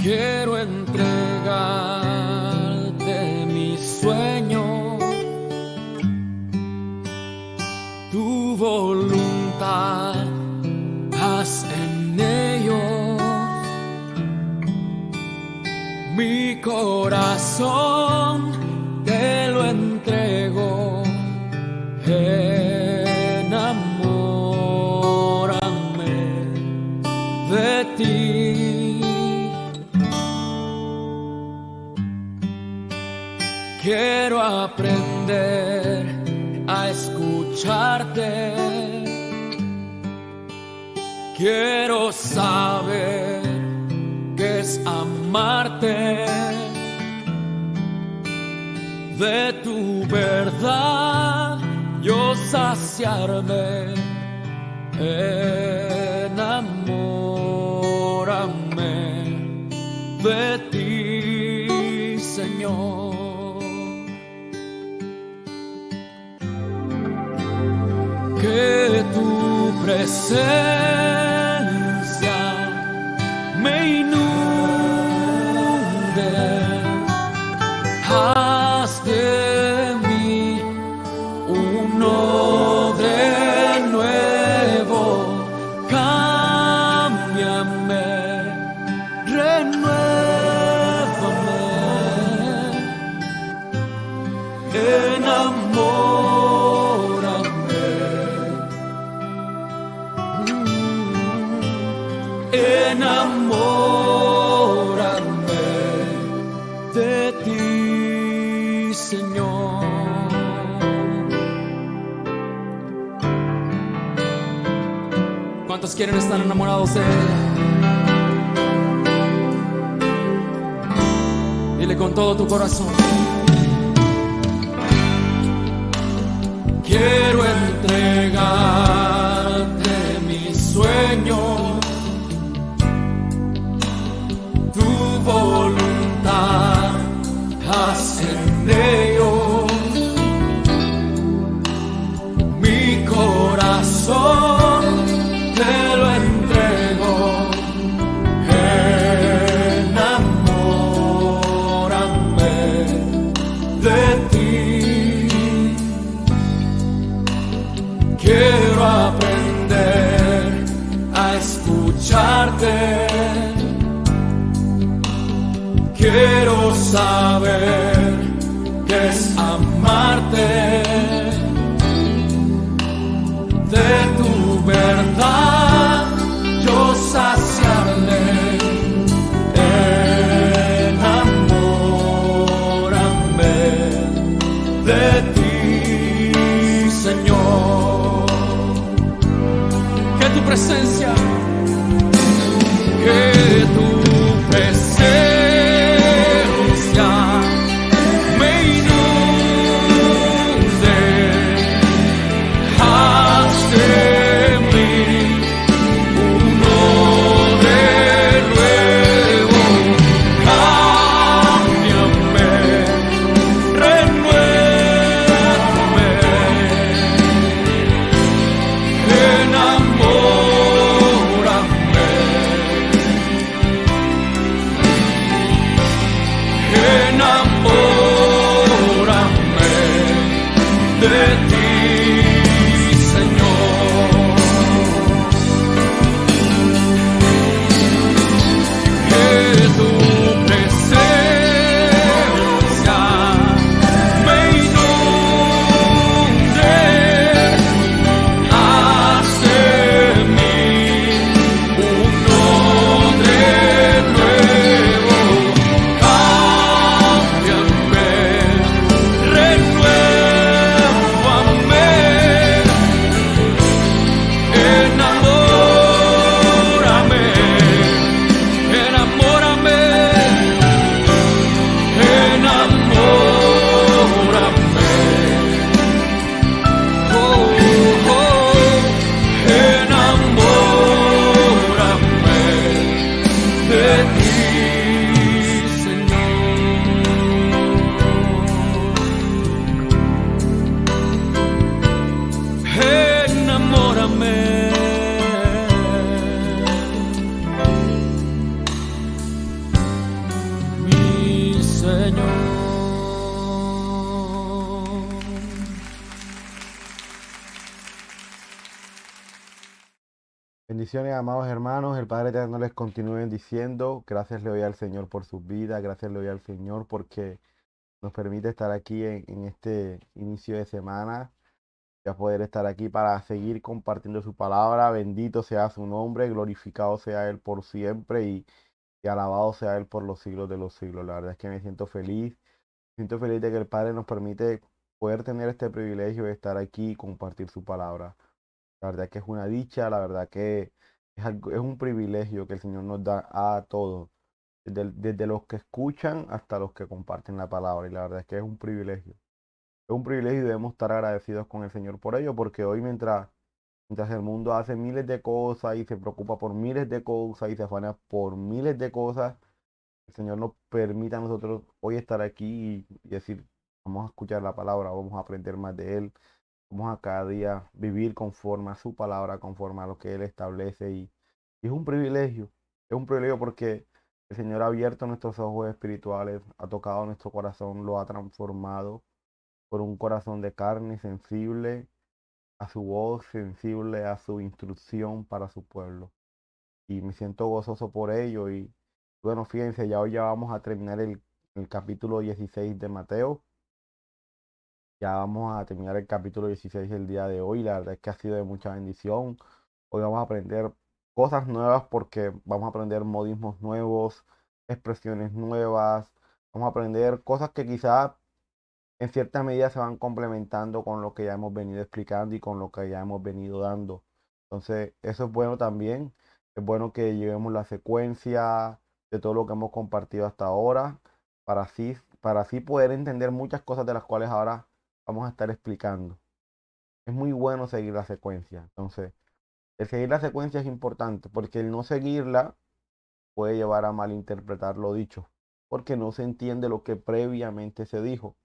Quiero entregarte mis sueños, tu voluntad, haz en ellos. Mi corazón te lo entrego, enamórame de ti. Quiero aprender a escucharte. Quiero saber qué es amarte. De tu verdad yo saciarme. Enamórame de ti, Señor. Que tu presencia me inunde, haz de mí uno de nuevo, cámbiame, renuévame, enamórame de ti, Señor. ¿Cuántos quieren estar enamorados de Él? Dile con todo tu corazón. Quiero entregarte mis sueños, tu voluntad, haz en ellos. Mi corazón te lo entrego, enamórame de ti. Quiero aprender a escucharte. Quiero saber qué es amarte. De tu verdad yo saciarme. Enamórame de ti, Señor. Que tu presencia, que tu presencia Bendiciones, amados hermanos. El Padre Eterno les continúe bendiciendo. Gracias le doy al Señor por sus vidas. Gracias le doy al Señor porque nos permite estar aquí en este inicio de semana. Ya poder estar aquí para seguir compartiendo su palabra. Bendito sea su nombre, glorificado sea Él por siempre y alabado sea Él por los siglos de los siglos. La verdad es que me siento feliz. Me siento feliz de que el Padre nos permite poder tener este privilegio de estar aquí y compartir su palabra. La verdad que es una dicha, la verdad que es un privilegio que el Señor nos da a todos, desde los que escuchan hasta los que comparten la palabra. Y la verdad es que es un privilegio. Es un privilegio y debemos estar agradecidos con el Señor por ello, porque hoy mientras el mundo hace miles de cosas y se preocupa por miles de cosas y se afana por miles de cosas, el Señor nos permite a nosotros hoy estar aquí y decir, vamos a escuchar la palabra, vamos a aprender más de Él. Vamos a cada día vivir conforme a su palabra, conforme a lo que Él establece. Y es un privilegio porque el Señor ha abierto nuestros ojos espirituales, ha tocado nuestro corazón, lo ha transformado por un corazón de carne sensible a su voz, sensible a su instrucción para su pueblo. Y me siento gozoso por ello. Y bueno, fíjense, ya hoy ya vamos a terminar el capítulo 16 de Mateo. Ya vamos a terminar el capítulo 16 el día de hoy. La verdad es que ha sido de mucha bendición. Hoy vamos a aprender cosas nuevas porque vamos a aprender modismos nuevos, expresiones nuevas. Vamos a aprender cosas que quizás en cierta medida se van complementando con lo que ya hemos venido explicando y con lo que ya hemos venido dando. Entonces, eso es bueno también. Es bueno que llevemos la secuencia de todo lo que hemos compartido hasta ahora para así poder entender muchas cosas de las cuales ahora vamos a estar explicando. Es muy bueno seguir la secuencia. Entonces, el seguir la secuencia es importante porque el no seguirla puede llevar a malinterpretar lo dicho, porque no se entiende lo que previamente se dijo.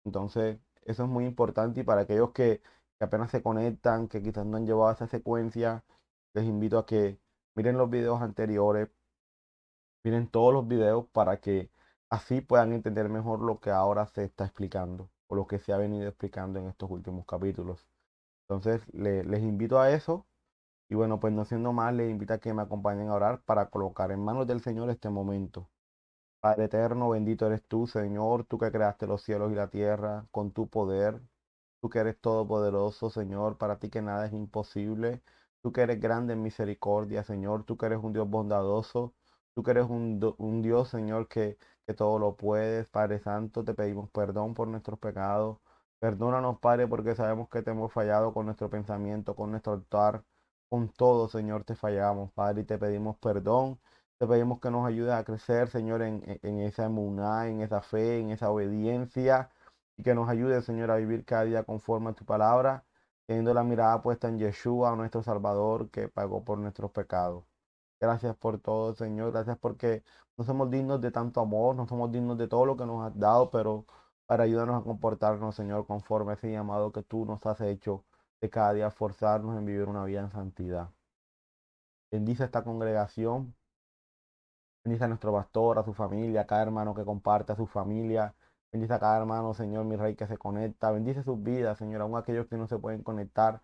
Entonces, eso es muy importante y para aquellos que apenas se conectan, que quizás no han llevado esa secuencia, les invito a que miren los videos anteriores, miren todos los videos para que así puedan entender mejor lo que ahora se está explicando o lo que se ha venido explicando en estos últimos capítulos. Entonces, les invito a eso y bueno, pues no siendo más, les invito a que me acompañen a orar para colocar en manos del Señor este momento. Padre eterno, bendito eres tú, Señor, tú que creaste los cielos y la tierra con tu poder. Tú que eres todopoderoso, Señor, para ti que nada es imposible. Tú que eres grande en misericordia, Señor. Tú que eres un Dios bondadoso. Tú que eres un Dios, Señor, que todo lo puedes. Padre Santo, te pedimos perdón por nuestros pecados. Perdónanos, Padre, porque sabemos que te hemos fallado con nuestro pensamiento, con nuestro actuar. Con todo, Señor, te fallamos, Padre, y te pedimos perdón. Te pedimos que nos ayudes a crecer, Señor, en esa emuná, en esa fe, en esa obediencia y que nos ayude, Señor, a vivir cada día conforme a tu palabra, teniendo la mirada puesta en Yeshua, nuestro Salvador, que pagó por nuestros pecados. Gracias por todo, Señor. Gracias porque no somos dignos de tanto amor, no somos dignos de todo lo que nos has dado, pero para ayudarnos a comportarnos, Señor, conforme a ese llamado que tú nos has hecho de cada día forzarnos en vivir una vida en santidad. Bendice esta congregación. Bendice a nuestro pastor, a su familia, a cada hermano que comparte, a su familia. Bendice a cada hermano, Señor, mi Rey, que se conecta. Bendice sus vidas, Señor, aun aquellos que no se pueden conectar.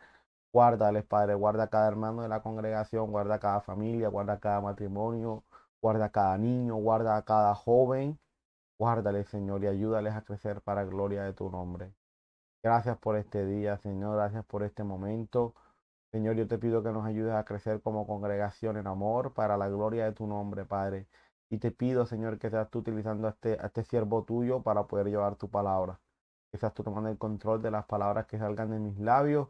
Guárdales, Padre. Guarda a cada hermano de la congregación, guarda a cada familia, guarda a cada matrimonio, guarda a cada niño, guarda a cada joven. Guárdales, Señor, y ayúdales a crecer para gloria de tu nombre. Gracias por este día, Señor. Gracias por este momento. Señor, yo te pido que nos ayudes a crecer como congregación en amor para la gloria de tu nombre, Padre. Y te pido, Señor, que seas tú utilizando a este siervo tuyo para poder llevar tu palabra. Que seas tú tomando el control de las palabras que salgan de mis labios,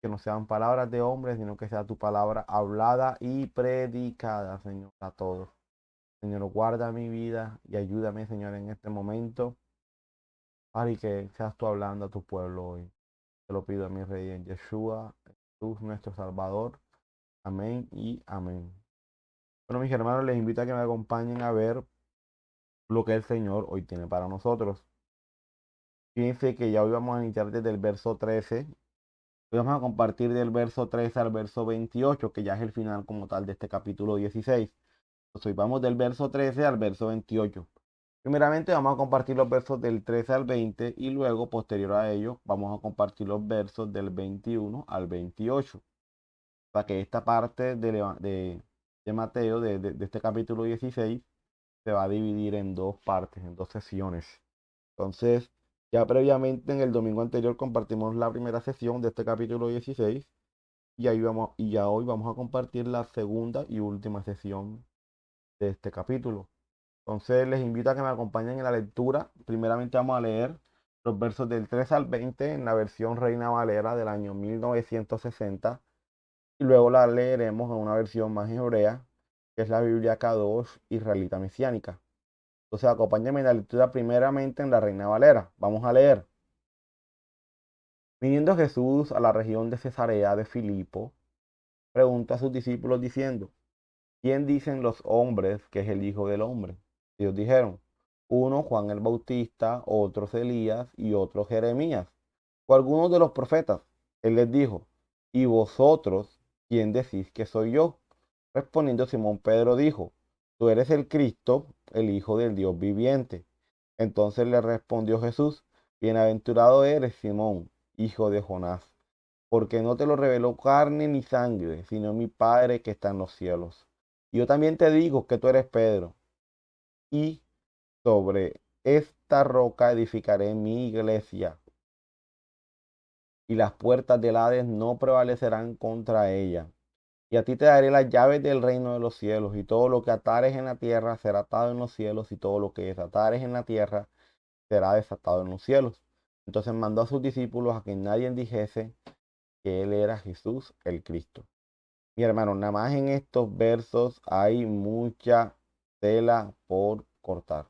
que no sean palabras de hombres, sino que sea tu palabra hablada y predicada, Señor, a todos. Señor, guarda mi vida y ayúdame, Señor, en este momento, para y que seas tú hablando a tu pueblo hoy. Te lo pido a mi Rey en Yeshua, Jesús, nuestro Salvador. Amén y amén. Bueno, mis hermanos, les invito a que me acompañen a ver lo que el Señor hoy tiene para nosotros. Fíjense que ya hoy vamos a iniciar desde el verso 13. Hoy vamos a compartir del verso 13 al verso 28, que ya es el final como tal de este capítulo 16. Entonces, hoy vamos del verso 13 al verso 28. Primeramente vamos a compartir los versos del 13 al 20 y luego, posterior a ello, vamos a compartir los versos del 21 al 28. para que esta parte de Mateo, de este capítulo 16, se va a dividir en dos partes, en dos sesiones. Entonces, ya previamente en el domingo anterior compartimos la primera sesión de este capítulo 16 y ya hoy vamos a compartir la segunda y última sesión de este capítulo. Entonces, les invito a que me acompañen en la lectura. Primeramente vamos a leer los versos del 3 al 20 en la versión Reina Valera del año 1960 y luego la leeremos en una versión más hebrea, que es la Biblia K2 israelita mesiánica. Entonces, acompáñenme en la lectura primeramente en la Reina Valera. Vamos a leer. Viniendo Jesús a la región de Cesarea de Filipo, pregunta a sus discípulos diciendo, ¿quién dicen los hombres que es el Hijo del Hombre? Ellos dijeron, uno Juan el Bautista, otros Elías y otros Jeremías, o algunos de los profetas. Él les dijo, ¿y vosotros quién decís que soy yo? Respondiendo Simón Pedro dijo, tú eres el Cristo, el Hijo del Dios viviente. Entonces le respondió Jesús, bienaventurado eres Simón, hijo de Jonás, porque no te lo reveló carne ni sangre, sino mi Padre que está en los cielos. Y yo también te digo que tú eres Pedro, y sobre esta roca edificaré mi iglesia, y las puertas del Hades no prevalecerán contra ella. Y a ti te daré las llaves del reino de los cielos, y todo lo que atares en la tierra será atado en los cielos, y todo lo que desatares en la tierra será desatado en los cielos. Entonces mandó a sus discípulos a que nadie dijese que él era Jesús el Cristo. Mi hermano, nada más en estos versos hay mucha tela por cortar.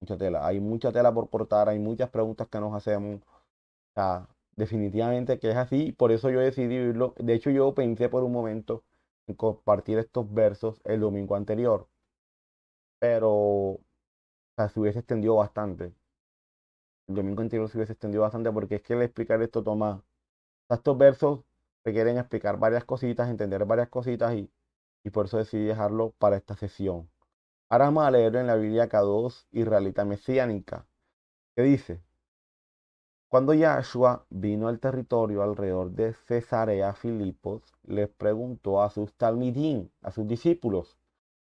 Mucha tela. Hay mucha tela por cortar, hay muchas preguntas que nos hacemos. O sea, definitivamente que es así. Por eso yo decidí vivirlo. De hecho, yo pensé por un momento en compartir estos versos el domingo anterior. Pero, o sea, se hubiese extendido bastante. El domingo anterior se hubiese extendido bastante porque es que el explicar esto toma. O sea, estos versos requieren explicar varias cositas, entender varias cositas y por eso decidí dejarlo para esta sesión. Ahora vamos a leerlo en la Biblia K2 israelita mesiánica, que dice, cuando Yahshua vino al territorio alrededor de Cesarea Filipos, les preguntó a sus talmidín, a sus discípulos,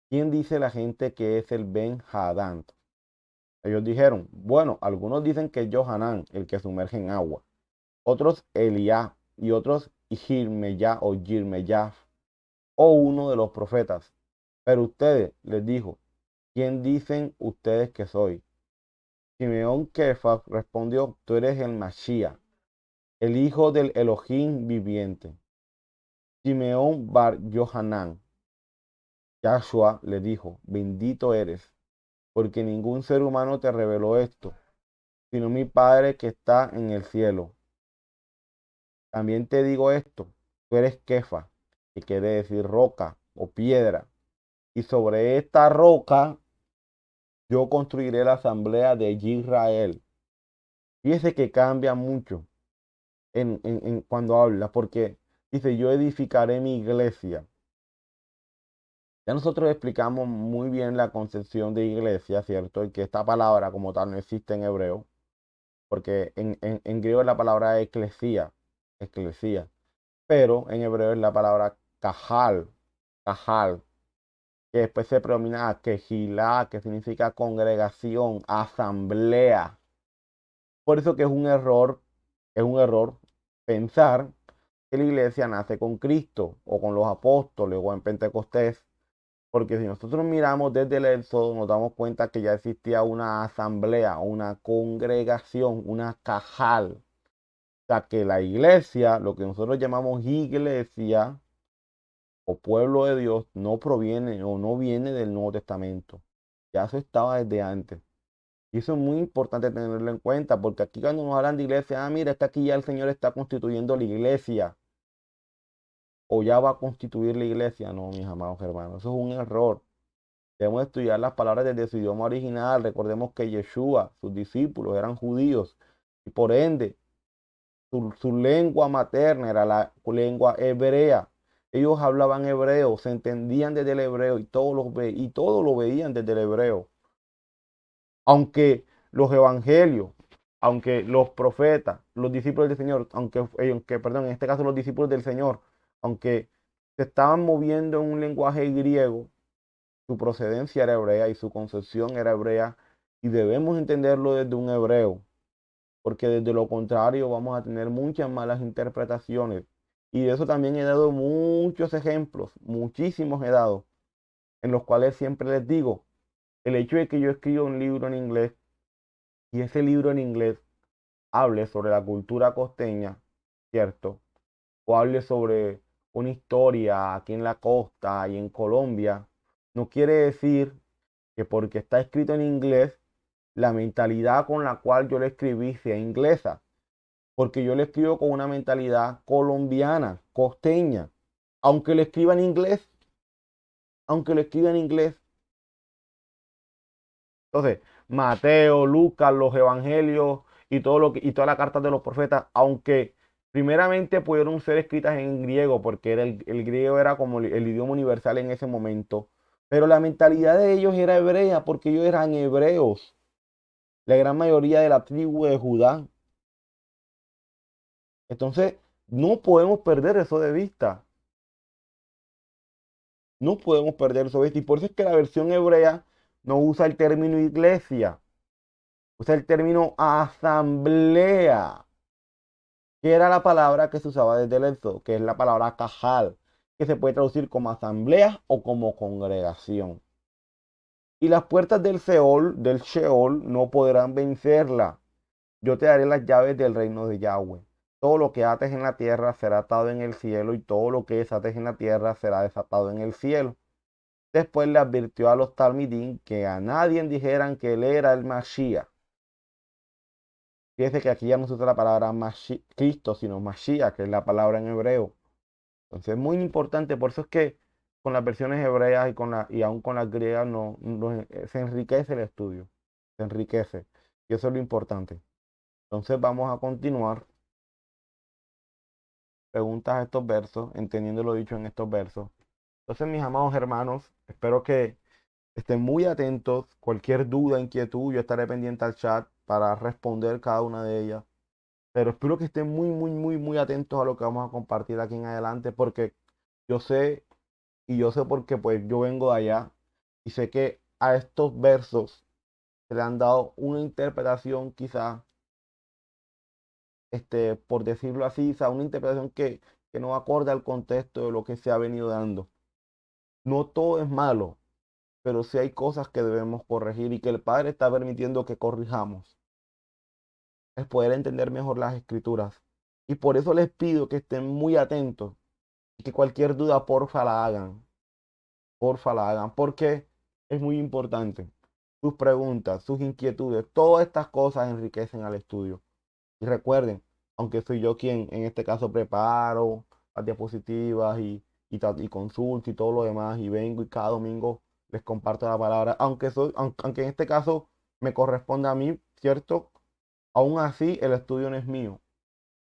¿quién dice la gente que es el Ben Hadán? Ellos dijeron, bueno, algunos dicen que es Johanán, el que sumerge en agua, otros Eliá y otros Jirmeyá o Jirmeyá o uno de los profetas. Pero ustedes, les dijo, ¿quién dicen ustedes que soy? Simeón Kefas respondió, tú eres el Mashiach, el hijo del Elohim viviente. Simeón Bar Yohanan, Yahshua le dijo, bendito eres, porque ningún ser humano te reveló esto, sino mi Padre que está en el cielo. También te digo esto, tú eres Kefa, que quiere decir roca o piedra, y sobre esta roca yo construiré la asamblea de Israel. Fíjese que cambia mucho cuando habla, porque dice, yo edificaré mi iglesia. Ya nosotros explicamos muy bien la concepción de iglesia, ¿cierto? Y que esta palabra como tal no existe en hebreo, porque en griego es la palabra eclesía, pero en hebreo es la palabra cajal, que después se predomina a quejilá, que significa congregación, asamblea. Por eso que es un error pensar que la iglesia nace con Cristo o con los apóstoles o en Pentecostés, porque si nosotros miramos desde el Éxodo nos damos cuenta que ya existía una asamblea, una congregación, una cajal. O sea que la iglesia, lo que nosotros llamamos iglesia o pueblo de Dios, no proviene o no viene del Nuevo Testamento. Ya eso estaba desde antes. Y eso es muy importante tenerlo en cuenta, porque aquí cuando nos hablan de iglesia, mira, está aquí ya el Señor está constituyendo la iglesia, o ya va a constituir la iglesia. No, mis amados hermanos, eso es un error. Debemos estudiar las palabras desde su idioma original. Recordemos que Yeshua, sus discípulos, eran judíos, y por ende, su lengua materna era la lengua hebrea. Ellos hablaban hebreo, se entendían desde el hebreo, y todo lo veían desde el hebreo. Aunque los evangelios, aunque los profetas, los discípulos del Señor, perdón, en este caso los discípulos del Señor, aunque se estaban moviendo en un lenguaje griego, su procedencia era hebrea y su concepción era hebrea, y debemos entenderlo desde un hebreo, porque desde lo contrario vamos a tener muchas malas interpretaciones. Y de eso también he dado muchos ejemplos, muchísimos he dado, en los cuales siempre les digo, el hecho de que yo escriba un libro en inglés y ese libro en inglés hable sobre la cultura costeña, ¿cierto? O hable sobre una historia aquí en la costa y en Colombia, no quiere decir que porque está escrito en inglés, la mentalidad con la cual yo lo escribí sea inglesa, porque yo lo escribo con una mentalidad colombiana, costeña, aunque lo escriba en inglés, aunque lo escriba en inglés. Entonces, Mateo, Lucas, los evangelios y y todas las cartas de los profetas, aunque primeramente pudieron ser escritas en griego, porque el griego era como el idioma universal en ese momento, pero la mentalidad de ellos era hebrea, porque ellos eran hebreos, la gran mayoría de la tribu de Judá. Entonces, no podemos perder eso de vista. No podemos perder eso de vista. Y por eso es que la versión hebrea no usa el término iglesia, usa el término asamblea, que era la palabra que se usaba desde el Éxodo, que es la palabra cajal, que se puede traducir como asamblea o como congregación. Y las puertas del Sheol, no podrán vencerla. Yo te daré las llaves del reino de Yahweh. Todo lo que ates en la tierra será atado en el cielo y todo lo que desates en la tierra será desatado en el cielo. Después le advirtió a los Talmidim que a nadie dijeran que él era el Mashiach. Fíjese que aquí ya no se usa la palabra Cristo, sino Mashiach, que es la palabra en hebreo. Entonces es muy importante, por eso es que con las versiones hebreas y aún con las griegas se enriquece el estudio, se enriquece. Y eso es lo importante. Entonces vamos a continuar. Preguntas a estos versos, entendiendo lo dicho en estos versos. Entonces, mis amados hermanos, espero que estén muy atentos. Cualquier duda, inquietud, yo estaré pendiente al chat para responder cada una de ellas. Pero espero que estén muy, muy, muy, muy atentos a lo que vamos a compartir aquí en adelante, porque yo sé, y yo sé porque pues yo vengo de allá, y sé que a estos versos se le han dado una interpretación quizá, por decirlo así, o sea, una interpretación que no acorde al contexto de lo que se ha venido dando. No todo es malo, pero sí hay cosas que debemos corregir y que el Padre está permitiendo que corrijamos. Es poder entender mejor las escrituras. Y por eso les pido que estén muy atentos y que cualquier duda, porfa, la hagan. Porfa, la hagan, porque es muy importante. Sus preguntas, sus inquietudes, todas estas cosas enriquecen al estudio. Y recuerden, aunque soy yo quien en este caso preparo las diapositivas y consulto y todo lo demás, y vengo y cada domingo les comparto la palabra, aunque en este caso me corresponde a mí, ¿cierto? Aún así el estudio no es mío.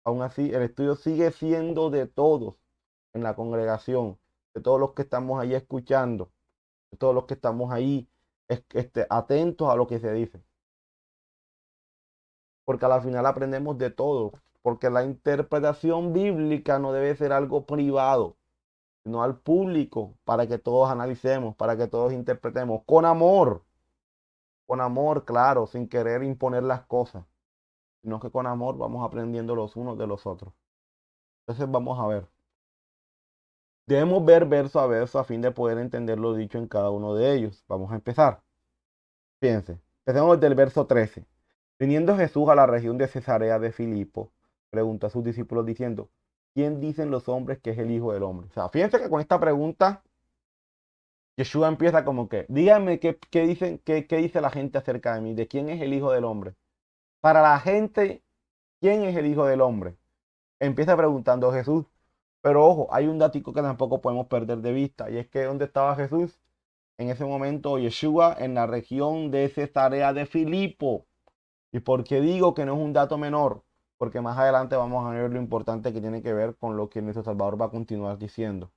Aún así el estudio sigue siendo de todos en la congregación, de todos los que estamos ahí escuchando, de todos los que estamos ahí atentos a lo que se dice, porque a la final aprendemos de todo, porque la interpretación bíblica no debe ser algo privado, sino al público, para que todos analicemos, para que todos interpretemos con amor, claro, sin querer imponer las cosas, sino que con amor vamos aprendiendo los unos de los otros. Entonces vamos a ver. Debemos ver verso a verso a fin de poder entender lo dicho en cada uno de ellos. Vamos a empezar. Fíjense, empecemos desde el verso 13. Viniendo Jesús a la región de Cesarea de Filipo, preguntó a sus discípulos diciendo, ¿quién dicen los hombres que es el Hijo del Hombre? O sea, fíjense que con esta pregunta, Yeshua empieza como que, díganme qué dice la gente acerca de mí, de quién es el Hijo del Hombre. Para la gente, ¿quién es el Hijo del Hombre? Empieza preguntando Jesús. Pero ojo, hay un datico que tampoco podemos perder de vista, y es que ¿dónde estaba Jesús? En ese momento, Yeshua en la región de Cesarea de Filipo. ¿Y por qué digo que no es un dato menor? Porque más adelante vamos a ver lo importante que tiene que ver con lo que nuestro Salvador va a continuar diciendo.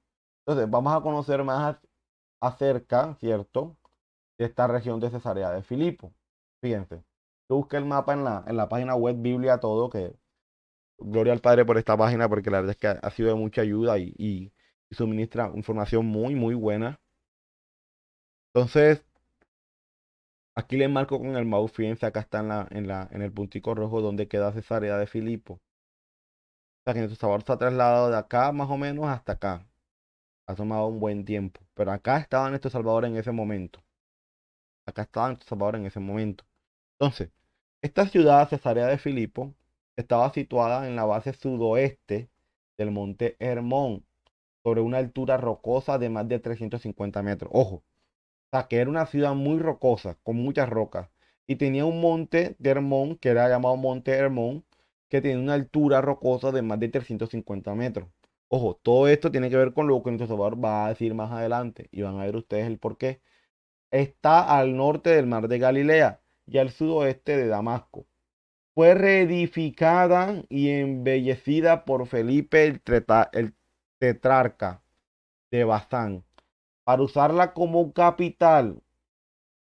Entonces, vamos a conocer más acerca, ¿cierto?, de esta región de Cesarea de Filipo. Fíjense, yo busqué el mapa en la página web Biblia Todo, que gloria al Padre por esta página, porque la verdad es que ha sido de mucha ayuda y y suministra información muy, muy buena. Entonces, aquí le marco con el mouse, fíjense, acá está en el puntico rojo donde queda Cesarea de Filipo. O sea que nuestro Salvador se ha trasladado de acá más o menos hasta acá. Ha tomado un buen tiempo. Pero acá estaba nuestro Salvador en ese momento. Acá estaba nuestro Salvador en ese momento. Entonces, esta ciudad, Cesarea de Filipo, estaba situada en la base sudoeste del monte Hermón, sobre una altura rocosa de más de 350 metros. Ojo, o sea, que era una ciudad muy rocosa, con muchas rocas. Y tenía un monte de Hermón, que era llamado Monte Hermón, que tenía una altura rocosa de más de 350 metros. Ojo, todo esto tiene que ver con lo que nuestro Salvador va a decir más adelante. Y van a ver ustedes el por qué. Está al norte del mar de Galilea y al sudoeste de Damasco. Fue reedificada y embellecida por Felipe el tetrarca de Bazán para usarla como capital.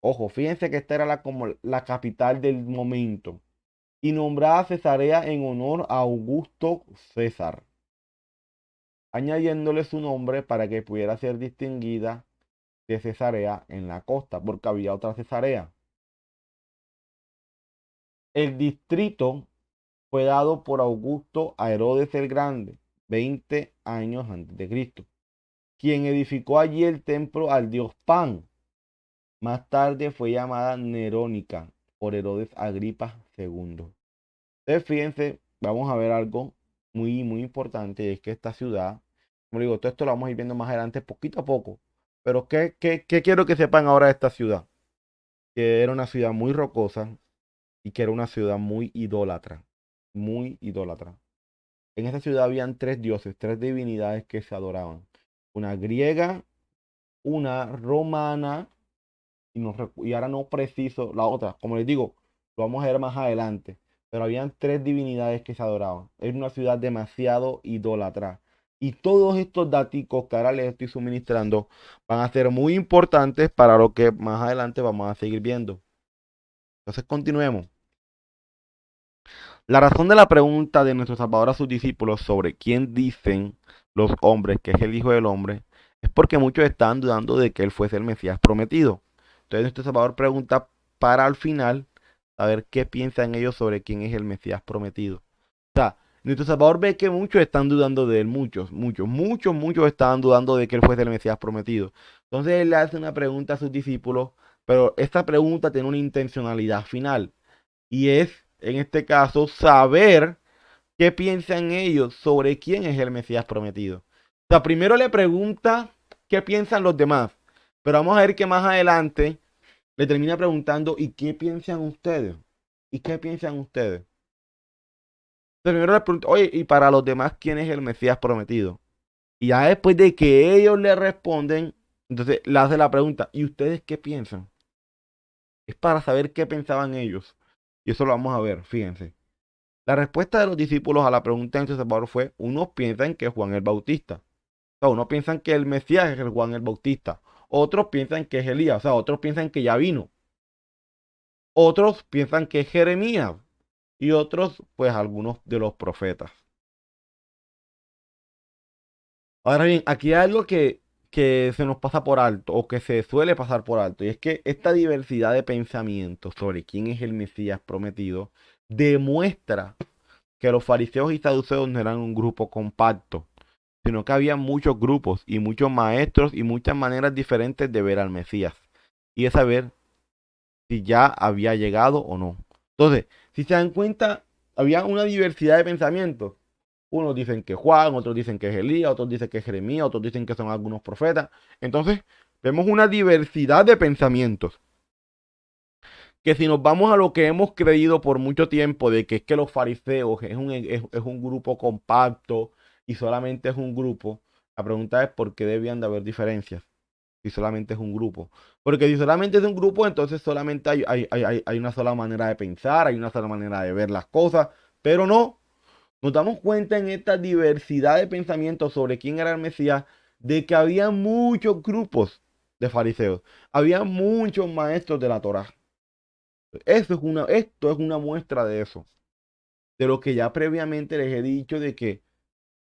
Ojo, fíjense que esta era como la capital del momento. Y nombrada Cesarea en honor a Augusto César, añadiéndole su nombre para que pudiera ser distinguida de Cesarea en la costa, porque había otra Cesarea. El distrito fue dado por Augusto a Herodes el Grande, 20 años antes de Cristo, quien edificó allí el templo al dios Pan. Más tarde fue llamada Nerónica por Herodes Agripa II. Entonces, fíjense, vamos a ver algo muy, muy importante, y es que esta ciudad, como digo, todo esto lo vamos a ir viendo más adelante, poquito a poco. Pero, ¿qué quiero que sepan ahora de esta ciudad? Que era una ciudad muy rocosa y que era una ciudad muy idólatra, muy idólatra. En esta ciudad habían tres dioses, tres divinidades que se adoraban. Una griega, una romana y ahora no preciso la otra. Como les digo, lo vamos a ver más adelante. Pero habían tres divinidades que se adoraban. Era una ciudad demasiado idólatra. Y todos estos datos que ahora les estoy suministrando van a ser muy importantes para lo que más adelante vamos a seguir viendo. Entonces continuemos. La razón de la pregunta de nuestro Salvador a sus discípulos sobre quién dicen los hombres que es el Hijo del Hombre es porque muchos estaban dudando de que él fuese el Mesías prometido. Entonces nuestro Salvador pregunta para al final saber qué piensan ellos sobre quién es el Mesías prometido. O sea, nuestro Salvador ve que muchos están dudando de él, muchos estaban dudando de que él fuese el Mesías prometido. Entonces él le hace una pregunta a sus discípulos, pero esta pregunta tiene una intencionalidad final y es, en este caso, saber qué piensan ellos sobre quién es el Mesías prometido. O sea, primero le pregunta qué piensan los demás, pero vamos a ver que más adelante le termina preguntando, ¿y qué piensan ustedes? ¿Y qué piensan ustedes? Entonces, primero le pregunta, oye, ¿y para los demás quién es el Mesías prometido? Y ya después de que ellos le responden, entonces le hace la pregunta, ¿y ustedes qué piensan? Es para saber qué pensaban ellos. Y eso lo vamos a ver, fíjense. La respuesta de los discípulos a la pregunta de nuestro Salvador fue, unos piensan que es Juan el Bautista. O sea, unos piensan que el Mesías es el Juan el Bautista. Otros piensan que es Elías. O sea, otros piensan que ya vino. Otros piensan que es Jeremías. Y otros, pues algunos de los profetas. Ahora bien, aquí hay algo que se nos pasa por alto o que se suele pasar por alto. Y es que esta diversidad de pensamientos sobre quién es el Mesías prometido demuestra que los fariseos y saduceos no eran un grupo compacto, sino que había muchos grupos y muchos maestros y muchas maneras diferentes de ver al Mesías y de saber si ya había llegado o no. Entonces, si se dan cuenta, había una diversidad de pensamientos. Unos dicen que Juan, otros dicen que es Elías, otros dicen que es Jeremías, otros dicen que son algunos profetas. Entonces, vemos una diversidad de pensamientos. Que si nos vamos a lo que hemos creído por mucho tiempo, de que es que los fariseos es un grupo compacto y solamente es un grupo, la pregunta es por qué debían de haber diferencias si solamente es un grupo. Porque si solamente es un grupo, entonces solamente hay una sola manera de pensar, hay una sola manera de ver las cosas, pero no, nos damos cuenta en esta diversidad de pensamientos sobre quién era el Mesías, de que había muchos grupos de fariseos, había muchos maestros de la Torá. Esto es una muestra de eso, de lo que ya previamente les he dicho, de que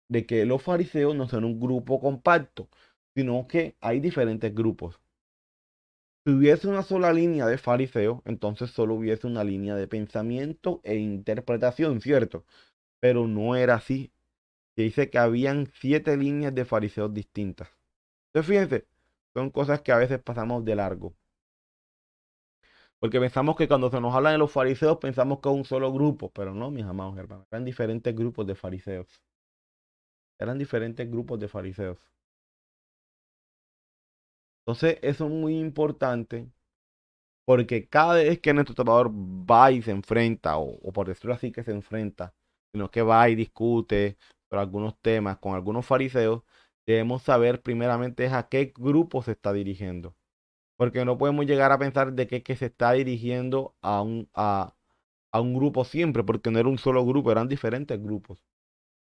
de que los fariseos no son un grupo compacto, sino que hay diferentes grupos. Si hubiese una sola línea de fariseos, entonces solo hubiese una línea de pensamiento e interpretación, ¿cierto? Pero no era así. Se dice que habían 7 líneas de fariseos distintas. Entonces, fíjense, son cosas que a veces pasamos de largo. Porque pensamos que cuando se nos habla de los fariseos, pensamos que es un solo grupo. Pero no, mis amados hermanos. Eran diferentes grupos de fariseos. Eran diferentes grupos de fariseos. Entonces, eso es muy importante. Porque cada vez que nuestro Salvador va y se enfrenta, o por decirlo así que se enfrenta, sino que va y discute sobre algunos temas con algunos fariseos, debemos saber primeramente a qué grupo se está dirigiendo. Porque no podemos llegar a pensar de que se está dirigiendo a un grupo siempre, porque no era un solo grupo, eran diferentes grupos.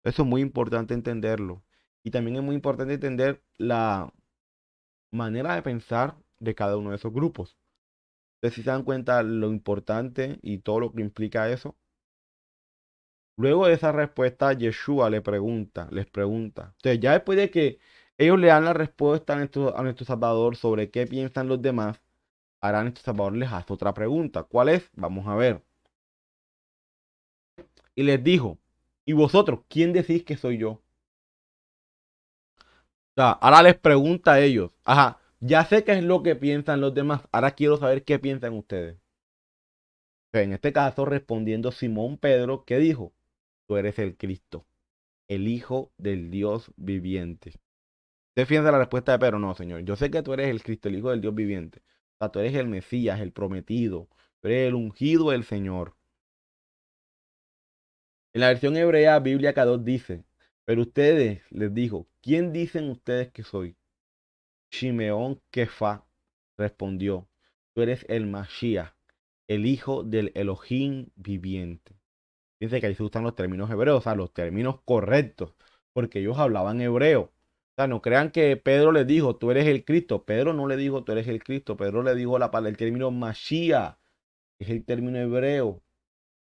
Eso es muy importante entenderlo. Y también es muy importante entender la manera de pensar de cada uno de esos grupos. Entonces, si se dan cuenta lo importante y todo lo que implica eso. Luego de esa respuesta, Yeshua les pregunta. Entonces, ya después de que ellos le dan la respuesta a nuestro Salvador sobre qué piensan los demás, ahora nuestro Salvador les hace otra pregunta. ¿Cuál es? Vamos a ver. Y les dijo, ¿y vosotros quién decís que soy yo? O sea, ahora les pregunta a ellos. Ajá, ya sé qué es lo que piensan los demás. Ahora quiero saber qué piensan ustedes. En este caso, respondiendo Simón Pedro, ¿qué dijo? Tú eres el Cristo, el Hijo del Dios viviente. Usted fíjense la respuesta de Pedro, no, Señor. Yo sé que tú eres el Cristo, el Hijo del Dios viviente. O sea, tú eres el Mesías, el prometido. Tú eres el ungido del Señor. En la versión hebrea, Biblia K2 dice, pero ustedes, les dijo, ¿quién dicen ustedes que soy? Shimeón Kefa respondió, tú eres el Mashiach, el hijo del Elohim viviente. Fíjense que ahí se usan los términos hebreos, o sea, los términos correctos, porque ellos hablaban hebreo. O sea, no crean que Pedro les dijo, tú eres el Cristo. Pedro no le dijo, tú eres el Cristo. Pedro le dijo el término Mashiach, que es el término hebreo.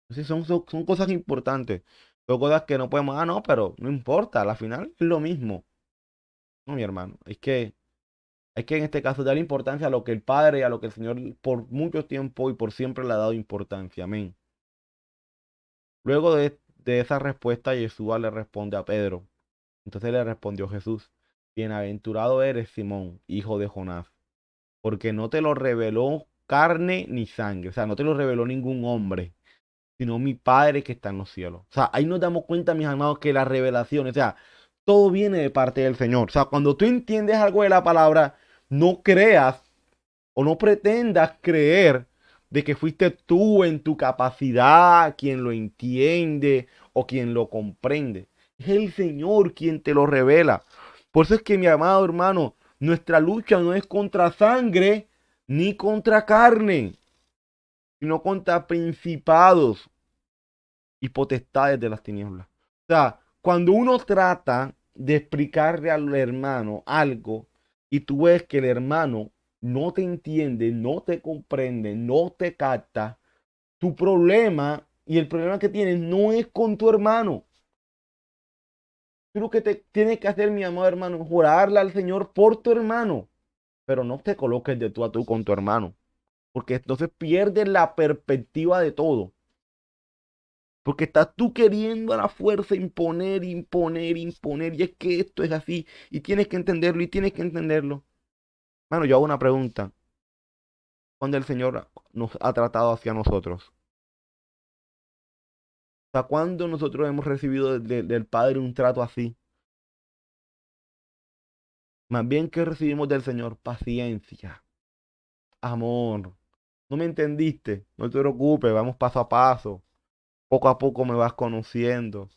Entonces son cosas importantes. Son cosas que no podemos, no, pero no importa, al final es lo mismo. No, mi hermano, hay que en este caso dar importancia a lo que el Padre, a lo que el Señor por mucho tiempo y por siempre le ha dado importancia. Amén. Luego de esa respuesta, Yeshua le responde a Pedro. Entonces le respondió Jesús, bienaventurado eres Simón, hijo de Jonás, porque no te lo reveló carne ni sangre, o sea, no te lo reveló ningún hombre, sino mi Padre que está en los cielos. O sea, ahí nos damos cuenta, mis amados, que la revelación, o sea, todo viene de parte del Señor. O sea, cuando tú entiendes algo de la palabra, no creas o no pretendas creer de que fuiste tú en tu capacidad quien lo entiende o quien lo comprende. Es el Señor quien te lo revela. Por eso es que, mi amado hermano, nuestra lucha no es contra sangre ni contra carne, sino contra principados y potestades de las tinieblas. O sea, cuando uno trata de explicarle al hermano algo y tú ves que el hermano no te entiende, no te comprende, no te capta, tu problema y el problema que tienes no es con tu hermano. Tú lo que te tienes que hacer, mi amado hermano, es orarle al Señor por tu hermano, pero no te coloques de tú a tú con tu hermano, porque entonces pierdes la perspectiva de todo. Porque estás tú queriendo a la fuerza imponer, imponer, imponer. Y es que esto es así. Y tienes que entenderlo y tienes que entenderlo. Bueno, yo hago una pregunta. ¿Cuándo el Señor nos ha tratado hacia nosotros? O sea, ¿cuándo nosotros hemos recibido del Padre un trato así? Más bien que recibimos del Señor paciencia, amor. ¿No me entendiste? No te preocupes, vamos paso a paso. Poco a poco me vas conociendo.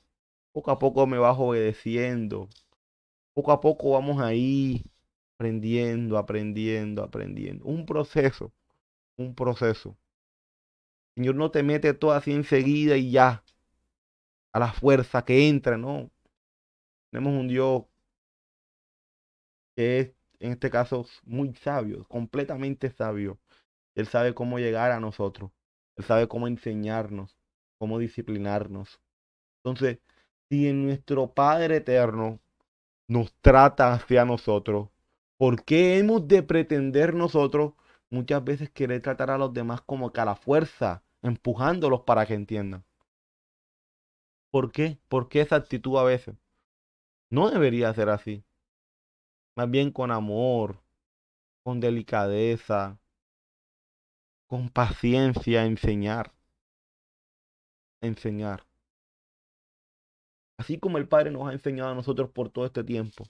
Poco a poco me vas obedeciendo. Poco a poco vamos ahí aprendiendo, aprendiendo, aprendiendo. Un proceso, un proceso. El Señor no te mete todo así enseguida y ya, a la fuerza que entra, ¿no? Tenemos un Dios que es, en este caso, muy sabio, completamente sabio. Él sabe cómo llegar a nosotros. Él sabe cómo enseñarnos, cómo disciplinarnos. Entonces, Si en nuestro Padre eterno nos trata hacia nosotros, ¿por qué hemos de pretender nosotros muchas veces querer tratar a los demás como que a la fuerza, empujándolos para que entiendan? ¿Por qué? ¿Por qué esa actitud a veces? No debería ser así. Más bien con amor, con delicadeza, con paciencia, enseñar, enseñar. Así como el Padre nos ha enseñado a nosotros por todo este tiempo.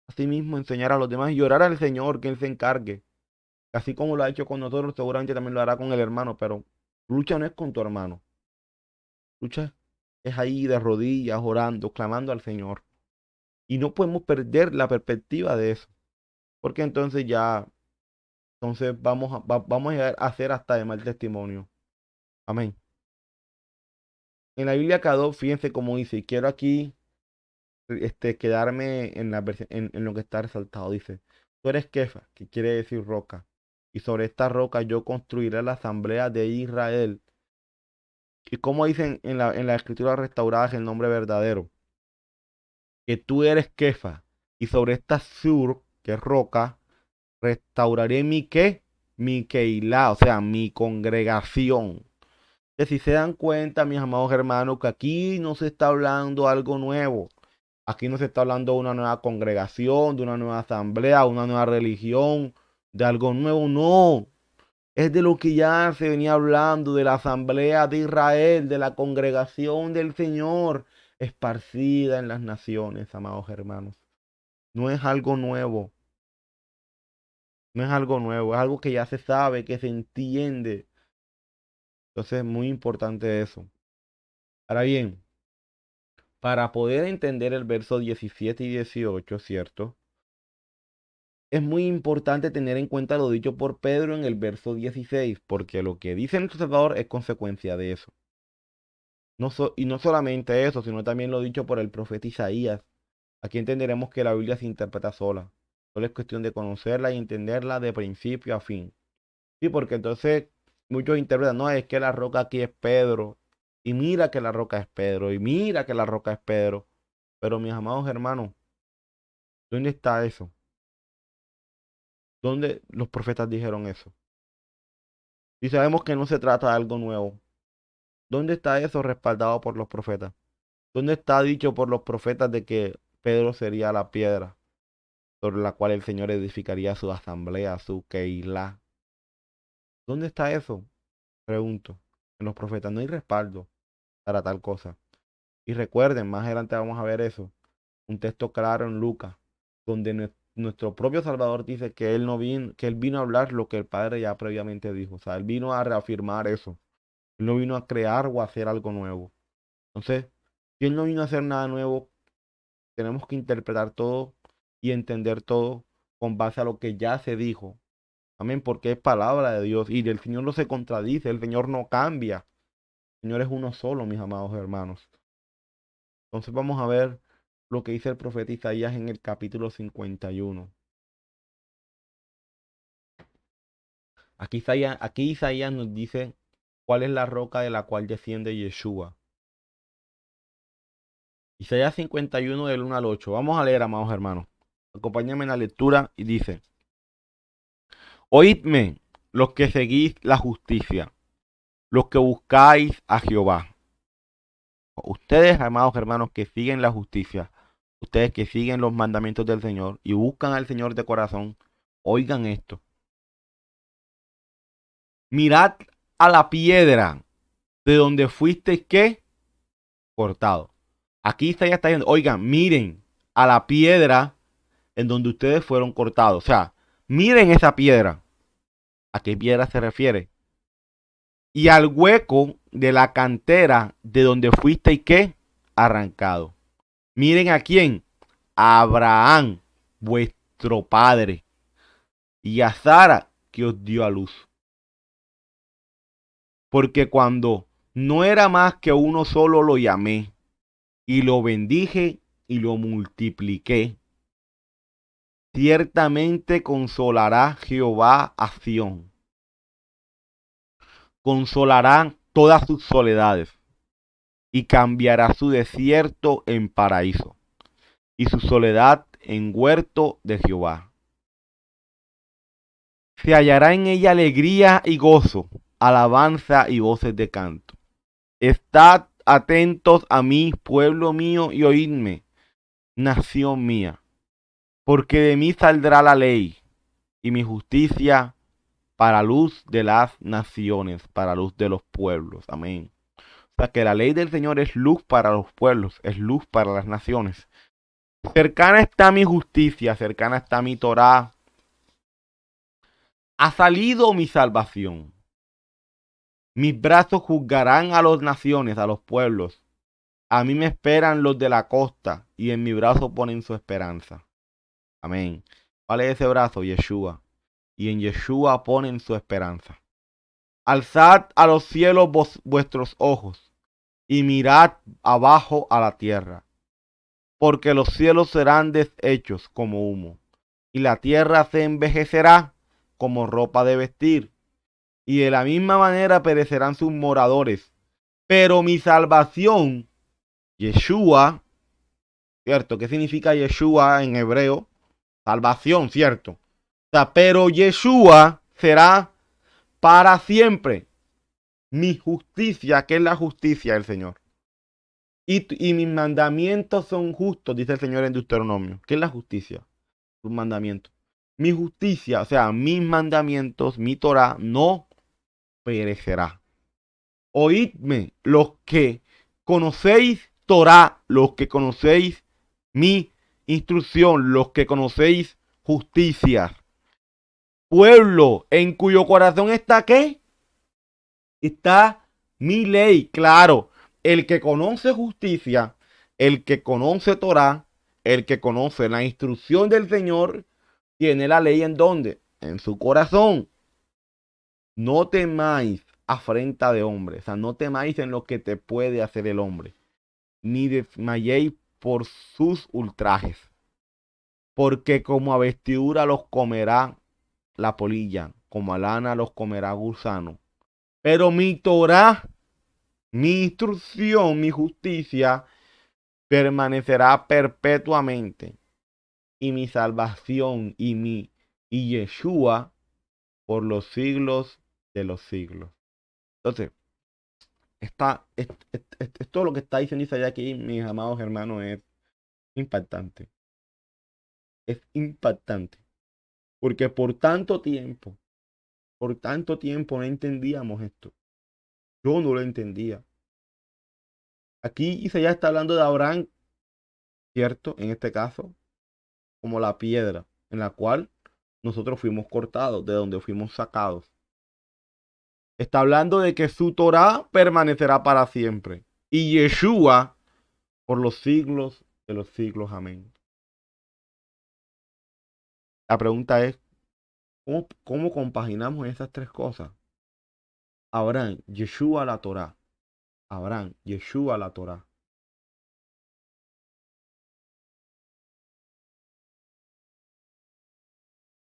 Asimismo, enseñar a los demás y orar al Señor que Él se encargue. Así como lo ha hecho con nosotros, seguramente también lo hará con el hermano, pero lucha no es con tu hermano. Lucha es ahí de rodillas, orando, clamando al Señor. Y no podemos perder la perspectiva de eso. Porque entonces vamos a llegar a hacer hasta de mal testimonio. Amén. En la Biblia Cadó, fíjense cómo dice, y quiero aquí quedarme en, en lo que está resaltado. Dice, tú eres Kefa, que quiere decir roca, y sobre esta roca yo construiré la asamblea de Israel. Y como dicen en la escritura restaurada es el nombre verdadero, que tú eres Kefa, y sobre esta sur, que es roca, restauraré mi qué, mi Keilah, o sea, mi congregación. Que si se dan cuenta, mis amados hermanos, que aquí no se está hablando algo nuevo. Aquí no se está hablando de una nueva congregación, de una nueva asamblea, una nueva religión, de algo nuevo, no. Es de lo que ya se venía hablando, de la asamblea de Israel, de la congregación del Señor, esparcida en las naciones, amados hermanos. No es algo nuevo, no es algo nuevo, es algo que ya se sabe, que se entiende. Entonces es muy importante eso. Ahora bien, para poder entender el verso 17 y 18, ¿cierto? Es muy importante tener en cuenta lo dicho por Pedro en el verso 16, porque lo que dice nuestro Salvador es consecuencia de eso. Y no solamente eso, sino también lo dicho por el profeta Isaías. Aquí entenderemos que la Biblia se interpreta sola. Solo es cuestión de conocerla y entenderla de principio a fin. Sí, porque entonces muchos interpretan, no, es que la roca aquí es Pedro. Y mira que la roca es Pedro. Y mira que la roca es Pedro. Pero mis amados hermanos, ¿dónde está eso? ¿Dónde los profetas dijeron eso? Y sabemos que no se trata de algo nuevo. ¿Dónde está eso respaldado por los profetas? ¿Dónde está dicho por los profetas de que Pedro sería la piedra sobre la cual el Señor edificaría su asamblea, su Keilah? ¿Dónde está eso? Pregunto. En los profetas no hay respaldo para tal cosa. Y recuerden, más adelante vamos a ver eso. Un texto claro en Lucas, donde nuestro propio Salvador dice que él no vino, que él vino a hablar lo que el Padre ya previamente dijo. O sea, él vino a reafirmar eso. Él no vino a crear o a hacer algo nuevo. Entonces, si él no vino a hacer nada nuevo, tenemos que interpretar todo y entender todo con base a lo que ya se dijo. Amén, porque es palabra de Dios y el Señor no se contradice, el Señor no cambia. El Señor es uno solo, mis amados hermanos. Entonces vamos a ver lo que dice el profeta Isaías en el capítulo 51. Aquí Isaías nos dice cuál es la roca de la cual desciende Yeshua. Isaías 51 del 1 al 8. Vamos a leer, amados hermanos. Acompáñenme en la lectura y dice, oídme los que seguís la justicia, los que buscáis a Jehová. Ustedes, amados hermanos, que siguen la justicia, ustedes que siguen los mandamientos del Señor y buscan al Señor de corazón, oigan esto. Mirad a la piedra de donde fuisteis ¿qué? Cortado. Aquí Isaías está diciendo, oigan, miren a la piedra en donde ustedes fueron cortados. O sea, miren esa piedra. ¿A qué piedra se refiere? Y al hueco de la cantera de donde fuisteis ¿qué? Arrancado. Miren a quién. A Abraham, vuestro padre. Y a Sara, que os dio a luz. Porque cuando no era más que uno solo lo llamé. Y lo bendije y lo multipliqué. Ciertamente consolará Jehová a Sión. Consolará todas sus soledades. y cambiará su desierto en paraíso y su soledad en huerto de Jehová. Se hallará en ella alegría y gozo, alabanza y voces de canto. Estad atentos a mí, pueblo mío, y oídme, nación mía, porque de mí saldrá la ley y mi justicia para luz de las naciones, para luz de los pueblos. Amén. O sea que la ley del Señor es luz para los pueblos, es luz para las naciones. Cercana está mi justicia, cercana está mi Torá. Ha salido mi salvación. Mis brazos juzgarán a las naciones, a los pueblos. A mí me esperan los de la costa y en mi brazo ponen su esperanza. Amén. ¿Cuál es ese brazo? Yeshua. Y en Yeshua ponen su esperanza. Alzad a los cielos vuestros ojos y mirad abajo a la tierra, porque los cielos serán deshechos como humo, y la tierra se envejecerá como ropa de vestir, y de la misma manera perecerán sus moradores. Pero mi salvación, Yeshua, ¿cierto? ¿Qué significa Yeshua en hebreo? Salvación, ¿cierto? O sea, pero Yeshua será para siempre. Mi justicia, que es la justicia del Señor. Y mis mandamientos son justos, dice el Señor en Deuteronomio. ¿Qué es la justicia? Sus mandamientos. Mi justicia, o sea, mis mandamientos, mi Torah, no perecerá. Oídme, los que conocéis Torah, los que conocéis mi instrucción, los que conocéis justicia. Pueblo en cuyo corazón está ¿qué? Está mi ley, claro. El que conoce justicia, el que conoce Torah, el que conoce la instrucción del Señor, tiene la ley en donde? En su corazón. No temáis afrenta de hombre, o sea, no temáis en lo que te puede hacer el hombre, ni desmayéis por sus ultrajes, porque como a vestidura los comerá la polilla, como a lana los comerá gusano. Pero mi Torah, mi instrucción, mi justicia, permanecerá perpetuamente. Y mi salvación y Yeshua por los siglos de los siglos. Entonces, todo lo que está diciendo Isaías aquí, mis amados hermanos, es impactante. Es impactante. Porque por tanto tiempo no entendíamos esto. Yo no lo entendía. Aquí Isaías está hablando de Abraham, ¿cierto? En este caso, como la piedra en la cual nosotros fuimos cortados, de donde fuimos sacados. Está hablando de que su Torah permanecerá para siempre. Y Yeshua por los siglos de los siglos. Amén. La pregunta es, ¿cómo compaginamos esas tres cosas? Abraham, Yeshua la Torah. Abraham, Yeshua la Torah.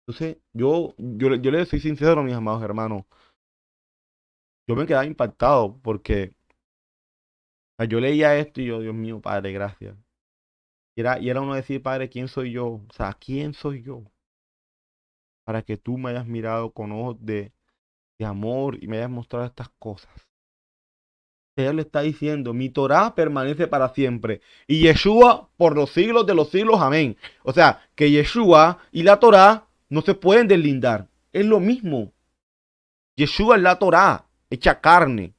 Entonces, yo le soy sincero, mis amados hermanos. Yo me quedaba impactado porque yo leía esto y yo, Dios mío, Padre, gracias. Y era uno decir, Padre, ¿quién soy yo? O sea, ¿quién soy yo? Para que tú me hayas mirado con ojos de amor y me hayas mostrado estas cosas. Ella le está diciendo, mi Torah permanece para siempre. Y Yeshua por los siglos de los siglos. Amén. O sea, que Yeshua y la Torah no se pueden deslindar. Es lo mismo. Yeshua es la Torah, hecha carne.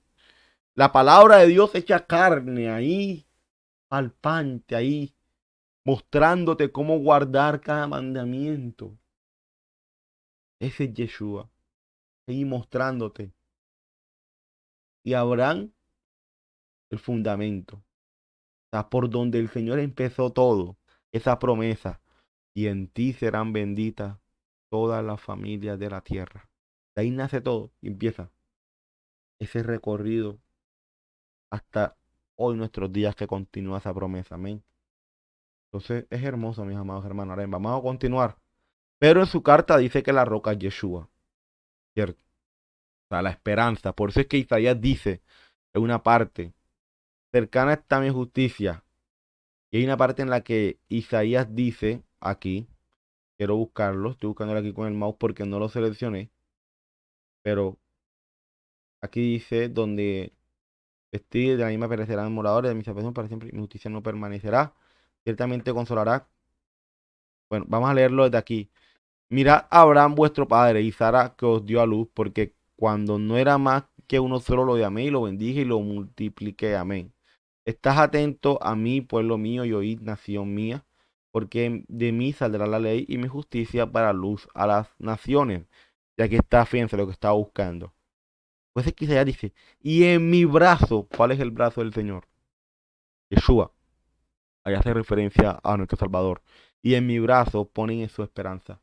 La palabra de Dios hecha carne, ahí, palpante, ahí, mostrándote cómo guardar cada mandamiento. Ese es Yeshua, ahí mostrándote. Y Abraham, el fundamento. O sea, por donde el Señor empezó todo, esa promesa. Y en ti serán benditas todas las familias de la tierra. De ahí nace todo y empieza ese recorrido hasta hoy nuestros días que continúa esa promesa. Amén. Entonces es hermoso, mis amados hermanos. Ahora vamos a continuar. Pero en su carta dice que la roca es Yeshua, ¿cierto? O sea, la esperanza. Por eso es que Isaías dice en una parte, cercana está mi justicia. Y hay una parte en la que Isaías dice aquí, quiero buscarlo, estoy buscándolo aquí con el mouse porque no lo seleccioné, pero aquí dice donde vestir de la misma perecerán moradores de mi salvación para siempre, y mi justicia no permanecerá, ciertamente consolará. Bueno, vamos a leerlo desde aquí. Mirad a Abraham vuestro padre y Sara que os dio a luz, porque cuando no era más que uno solo lo llamé y lo bendije y lo multipliqué. Amén. Estás atento a mí, pueblo mío, y oíd, nación mía, porque de mí saldrá la ley y mi justicia para luz a las naciones. Y aquí está, fíjense lo que estaba buscando. Pues es que Isaías dice, y en mi brazo, ¿cuál es el brazo del Señor? Yeshua. Ahí hace referencia a nuestro Salvador. Y en mi brazo ponen en su esperanza.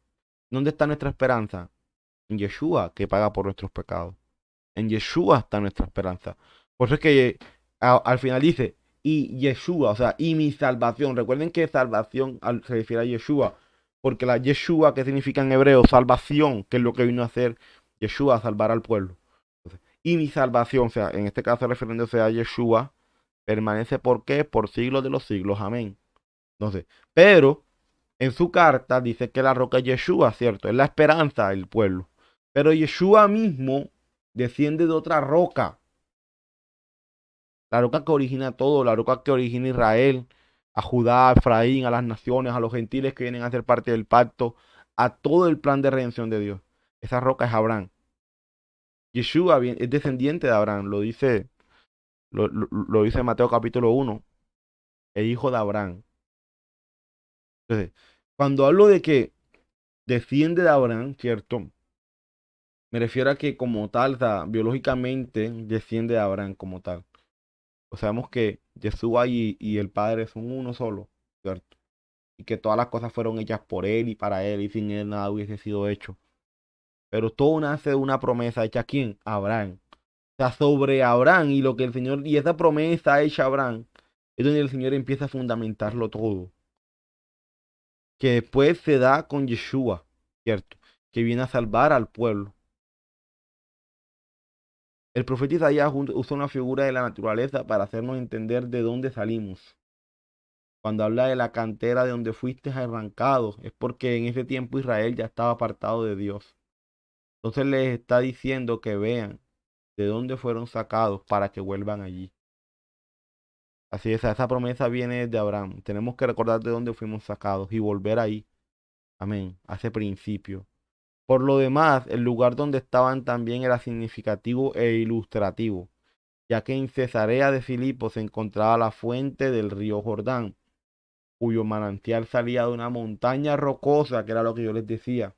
¿Dónde está nuestra esperanza? En Yeshua, que paga por nuestros pecados. En Yeshua está nuestra esperanza. Por eso es que al final dice, y Yeshua, o sea, y mi salvación. Recuerden que salvación se refiere a Yeshua, porque la Yeshua, que significa en hebreo salvación, que es lo que vino a hacer Yeshua, a salvar al pueblo. Entonces, y mi salvación, o sea, en este caso refiriéndose a Yeshua, permanece ¿por qué? Por siglos de los siglos. Amén. Entonces, pero en su carta dice que la roca es Yeshua, ¿cierto? Es la esperanza del pueblo. Pero Yeshua mismo desciende de otra roca. La roca que origina todo, la roca que origina Israel, a Judá, a Efraín, a las naciones, a los gentiles que vienen a ser parte del pacto, a todo el plan de redención de Dios. Esa roca es Abraham. Yeshua es descendiente de Abraham, lo dice Mateo capítulo 1, el hijo de Abraham. Entonces, cuando hablo de que desciende de Abraham, ¿cierto? Me refiero a que como tal, o sea, biológicamente desciende de Abraham como tal. O sabemos que Yeshua y el Padre son uno solo, ¿cierto? Y que todas las cosas fueron hechas por Él y para Él, y sin Él nada hubiese sido hecho. Pero todo nace de una promesa hecha a quién? A Abraham. O sea, sobre Abraham y lo que el Señor, y esa promesa hecha a Abraham, es donde el Señor empieza a fundamentarlo todo. Que después se da con Yeshua, ¿cierto? Que viene a salvar al pueblo. El profeta Isaías usa una figura de la naturaleza para hacernos entender de dónde salimos. Cuando habla de la cantera de donde fuiste arrancado, es porque en ese tiempo Israel ya estaba apartado de Dios. Entonces les está diciendo que vean de dónde fueron sacados para que vuelvan allí. Así es, esa promesa viene de Abraham. Tenemos que recordar de dónde fuimos sacados y volver ahí. Amén. A ese principio. Por lo demás, el lugar donde estaban también era significativo e ilustrativo, ya que en Cesarea de Filipo se encontraba la fuente del río Jordán, cuyo manantial salía de una montaña rocosa, que era lo que yo les decía.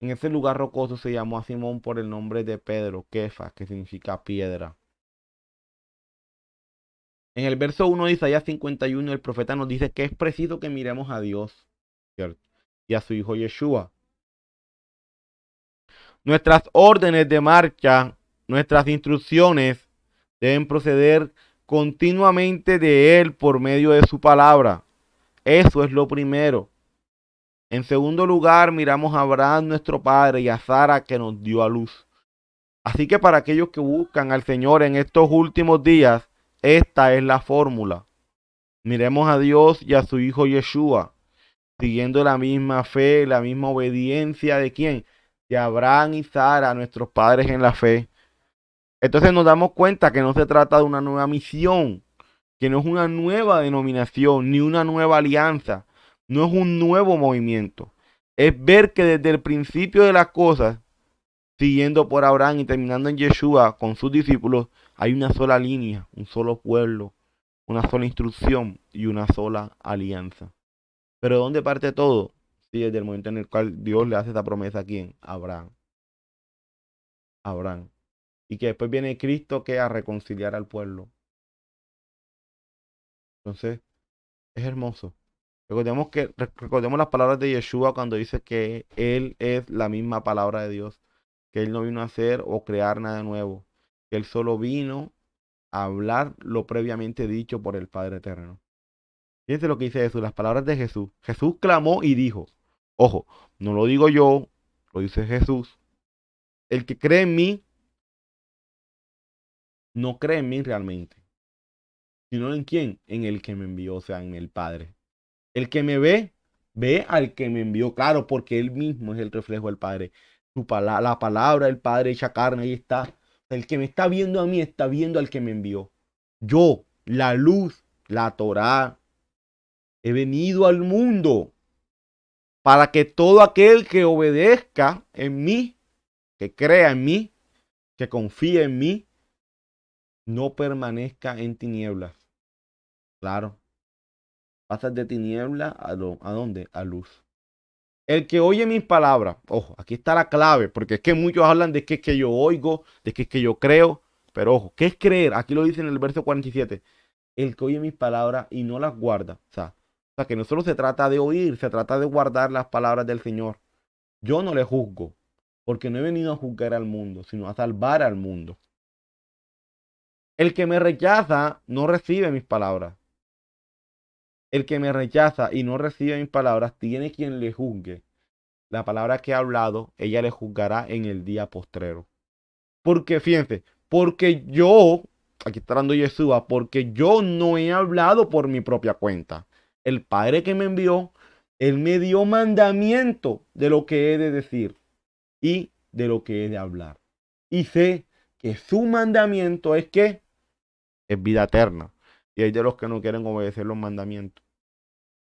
En ese lugar rocoso se llamó a Simón por el nombre de Pedro, Kefas, que significa piedra. En el verso 1 de Isaías 51, el profeta nos dice que es preciso que miremos a Dios, ¿cierto? Y a su hijo Yeshua. Nuestras órdenes de marcha, nuestras instrucciones deben proceder continuamente de Él por medio de su palabra. Eso es lo primero. En segundo lugar, miramos a Abraham, nuestro padre, y a Sara, que nos dio a luz. Así que para aquellos que buscan al Señor en estos últimos días, esta es la fórmula. Miremos a Dios y a su Hijo Yeshua, siguiendo la misma fe, la misma obediencia de quién? De Abraham y Sara, nuestros padres en la fe. Entonces nos damos cuenta que no se trata de una nueva misión, que no es una nueva denominación, ni una nueva alianza, no es un nuevo movimiento. Es ver que desde el principio de las cosas, siguiendo por Abraham y terminando en Yeshua con sus discípulos, hay una sola línea, un solo pueblo, una sola instrucción y una sola alianza. Pero ¿dónde parte todo? Sí, desde el momento en el cual Dios le hace esa promesa a quién? A Abraham. Abraham. Y que después viene Cristo que a reconciliar al pueblo. Entonces, es hermoso. Recordemos las palabras de Yeshua cuando dice que Él es la misma palabra de Dios, que Él no vino a hacer o crear nada nuevo, que Él solo vino a hablar lo previamente dicho por el Padre Eterno. Fíjense lo que dice Jesús, las palabras de Jesús. Jesús clamó y dijo, ojo, no lo digo yo, lo dice Jesús. El que cree en mí, no cree en mí realmente. sino en quién, en el que me envió, o sea, en el Padre. El que me ve, ve al que me envió, claro, porque él mismo es el reflejo del Padre. La palabra del Padre hecha carne, ahí está. El que me está viendo a mí está viendo al que me envió. Yo, la luz, la Torá, he venido al mundo para que todo aquel que obedezca en mí, que crea en mí, que confíe en mí, no permanezca en tinieblas. Claro, pasas de tiniebla ¿a dónde? A luz. El que oye mis palabras, ojo, aquí está la clave, porque es que muchos hablan de que es que yo oigo, de que es que yo creo, pero ojo, ¿qué es creer? Aquí lo dice en el verso 47. El que oye mis palabras y no las guarda. O sea, que no solo se trata de oír, se trata de guardar las palabras del Señor. Yo no le juzgo, porque no he venido a juzgar al mundo, sino a salvar al mundo. El que me rechaza no recibe mis palabras. El que me rechaza y no recibe mis palabras tiene quien le juzgue. La palabra que ha hablado, ella le juzgará en el día postrero. Porque, fíjense, porque yo, aquí está hablando Yeshua, porque yo no he hablado por mi propia cuenta. El Padre que me envió, Él me dio mandamiento de lo que he de decir y de lo que he de hablar. Y sé que su mandamiento es que es vida eterna. Y hay de los que no quieren obedecer los mandamientos.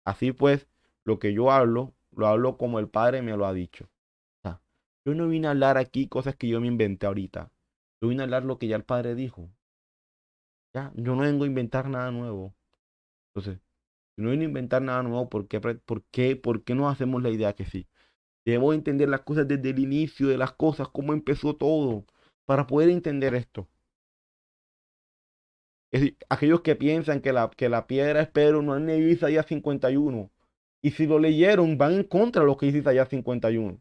Así pues, lo que yo hablo, lo hablo como el Padre me lo ha dicho. O sea, yo no vine a hablar aquí cosas que yo me inventé ahorita. Yo vine a hablar lo que ya el Padre dijo. Ya, yo no vengo a inventar nada nuevo. Entonces, si no vine a inventar nada nuevo, ¿por qué no hacemos la idea que sí? Debemos entender las cosas desde el inicio de las cosas, cómo empezó todo, para poder entender esto. Es decir, aquellos que piensan que la piedra es Pedro no han leído Isaías 51. Y si lo leyeron, van en contra de lo que dice Isaías 51.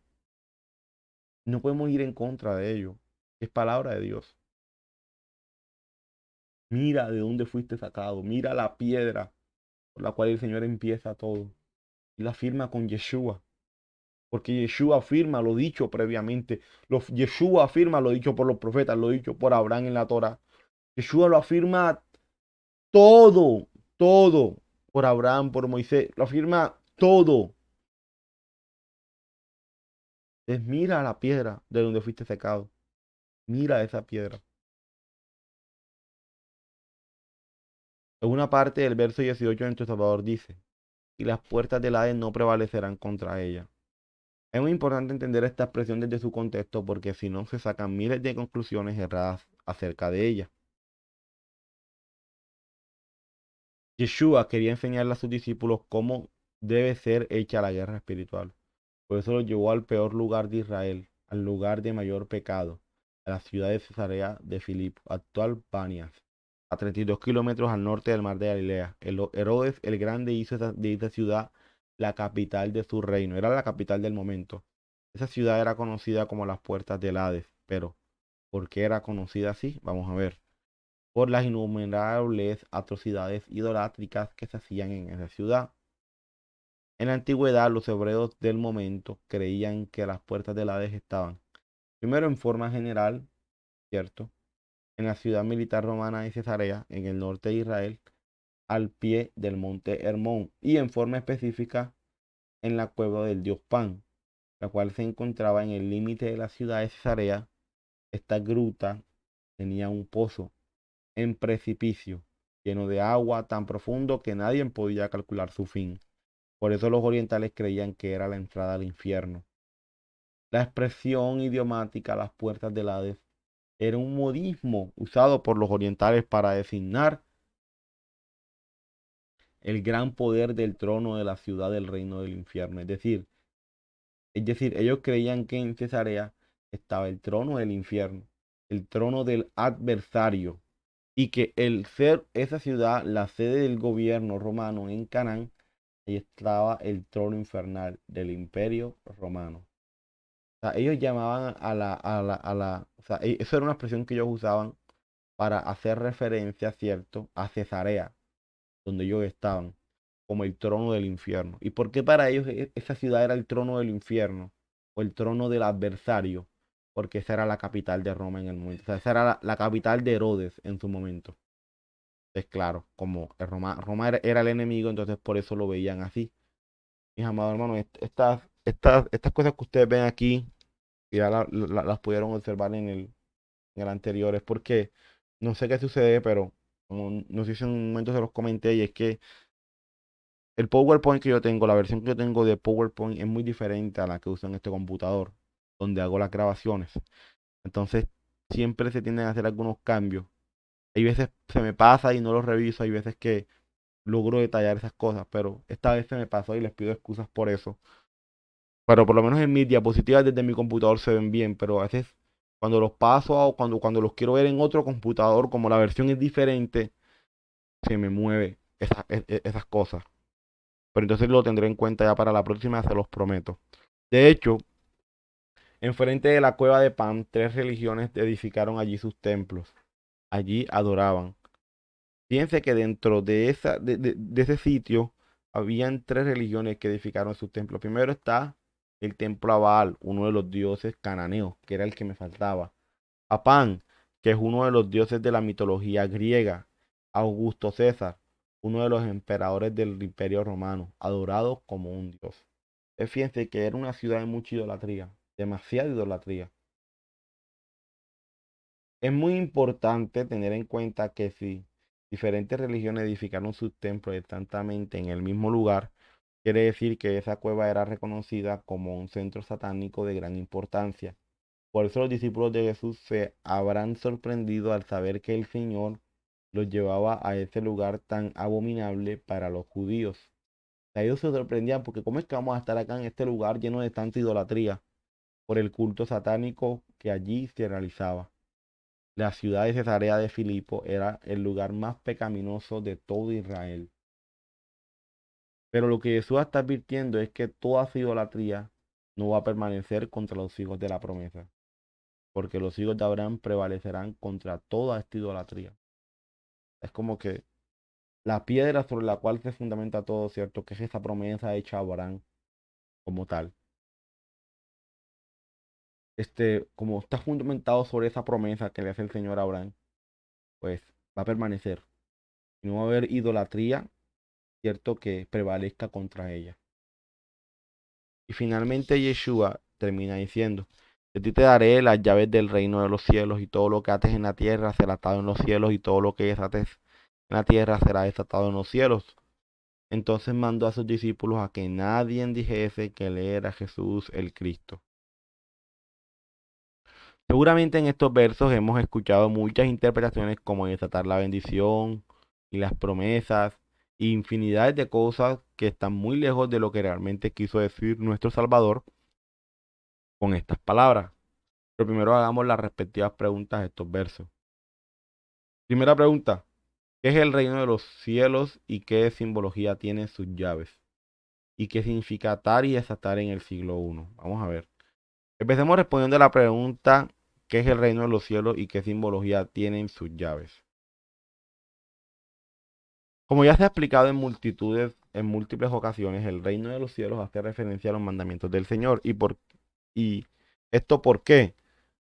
No podemos ir en contra de ello. Es palabra de Dios. Mira de dónde fuiste sacado. Mira la piedra por la cual el Señor empieza todo. Y la firma con Yeshua. Porque Yeshua afirma lo dicho previamente. Yeshua afirma lo dicho por los profetas, lo dicho por Abraham en la Torah. Yeshua lo afirma todo, todo. Por Abraham, por Moisés. Lo afirma todo. Entonces mira la piedra de donde fuiste secado. Mira esa piedra. En una parte del verso 18 en tu Salvador dice, y las puertas del Hades no prevalecerán contra ella. Es muy importante entender esta expresión desde su contexto porque si no se sacan miles de conclusiones erradas acerca de ella. Yeshua quería enseñarle a sus discípulos cómo debe ser hecha la guerra espiritual. Por eso los llevó al peor lugar de Israel, al lugar de mayor pecado, a la ciudad de Cesarea de Filipo, actual Panias, a 32 kilómetros al norte del mar de Galilea. Herodes el Grande hizo de esa ciudad la capital de su reino, era la capital del momento. Esa ciudad era conocida como las puertas del Hades, pero ¿por qué era conocida así? Vamos a ver. Por las innumerables atrocidades idolátricas que se hacían en esa ciudad. En la antigüedad, los hebreos del momento creían que las puertas del Hades estaban, primero en forma general, ¿cierto? En la ciudad militar romana de Cesarea, en el norte de Israel, al pie del monte Hermón, y en forma específica en la cueva del dios Pan, la cual se encontraba en el límite de la ciudad de Cesarea. Esta gruta tenía un pozo en precipicio, lleno de agua tan profundo que nadie podía calcular su fin. Por eso los orientales creían que era la entrada al infierno. La expresión idiomática las puertas del Hades era un modismo usado por los orientales para designar el gran poder del trono de la ciudad del reino del infierno. Es decir, ellos creían que en Cesarea estaba el trono del infierno, el trono del adversario, y que el ser esa ciudad la sede del gobierno romano en Canaán, ahí estaba el trono infernal del imperio romano. O sea, ellos llamaban o sea, eso era una expresión que ellos usaban para hacer referencia, ¿cierto?, a Cesarea, donde ellos estaban, como el trono del infierno. ¿Y por qué para ellos esa ciudad era el trono del infierno o el trono del adversario? Porque esa era la capital de Roma en el momento. O sea, esa era la capital de Herodes en su momento. Es claro, como Roma era el enemigo, entonces por eso lo veían así. Mis amados hermanos, estas cosas que ustedes ven aquí, ya las pudieron observar en el anterior, es porque no sé qué sucede, pero como no sé si en un momento se los comenté, y es que el PowerPoint que yo tengo, la versión que yo tengo de PowerPoint es muy diferente a la que uso en este computador, donde hago las grabaciones. Entonces, siempre se tienden a hacer algunos cambios. Hay veces se me pasa y no los reviso, hay veces que logro detallar esas cosas, pero esta vez se me pasó y les pido excusas por eso. Pero por lo menos en mis diapositivas desde mi computador se ven bien, pero a veces cuando los paso o cuando los quiero ver en otro computador, como la versión es diferente, se me mueve esas cosas. Pero entonces lo tendré en cuenta ya para la próxima, se los prometo. De hecho, enfrente de la cueva de Pan, tres religiones edificaron allí sus templos. Allí adoraban. Fíjense que dentro de ese sitio habían tres religiones que edificaron sus templos. Primero está el templo a Baal, uno de los dioses cananeos, que era el que me faltaba. A Pan, que es uno de los dioses de la mitología griega. A Augusto César, uno de los emperadores del Imperio Romano, adorado como un dios. Fíjense que era una ciudad de mucha idolatría, demasiada idolatría. Es muy importante tener en cuenta que si diferentes religiones edificaron sus templos exactamente en el mismo lugar, quiere decir que esa cueva era reconocida como un centro satánico de gran importancia. Por eso los discípulos de Jesús se habrán sorprendido al saber que el Señor los llevaba a ese lugar tan abominable para los judíos. Ellos se sorprendían porque ¿cómo es que vamos a estar acá en este lugar lleno de tanta idolatría por el culto satánico que allí se realizaba? La ciudad de Cesarea de Filipo era el lugar más pecaminoso de todo Israel. Pero lo que Jesús está advirtiendo es que toda esa idolatría no va a permanecer contra los hijos de la promesa, porque los hijos de Abraham prevalecerán contra toda esta idolatría. Es como que la piedra sobre la cual se fundamenta todo, ¿cierto? Que es esa promesa hecha a Abraham como tal. Como está fundamentado sobre esa promesa que le hace el Señor a Abraham, pues va a permanecer. Y no va a haber idolatría, ¿cierto? Que prevalezca contra ella. Y finalmente Yeshua termina diciendo, de ti te daré las llaves del reino de los cielos, y todo lo que ates en la tierra será atado en los cielos, y todo lo que desates en la tierra será desatado en los cielos. Entonces mandó a sus discípulos a que nadie dijese que él era Jesús el Cristo. Seguramente en estos versos hemos escuchado muchas interpretaciones como desatar la bendición y las promesas, e infinidades de cosas que están muy lejos de lo que realmente quiso decir nuestro Salvador con estas palabras. Pero primero hagamos las respectivas preguntas de estos versos. Primera pregunta, ¿qué es el reino de los cielos y qué simbología tienen sus llaves? ¿Y qué significa atar y desatar en el siglo I? Vamos a ver. Empecemos respondiendo a la pregunta, ¿qué es el reino de los cielos y qué simbología tienen sus llaves? Como ya se ha explicado en múltiples ocasiones, el reino de los cielos hace referencia a los mandamientos del Señor. ¿Y esto por qué?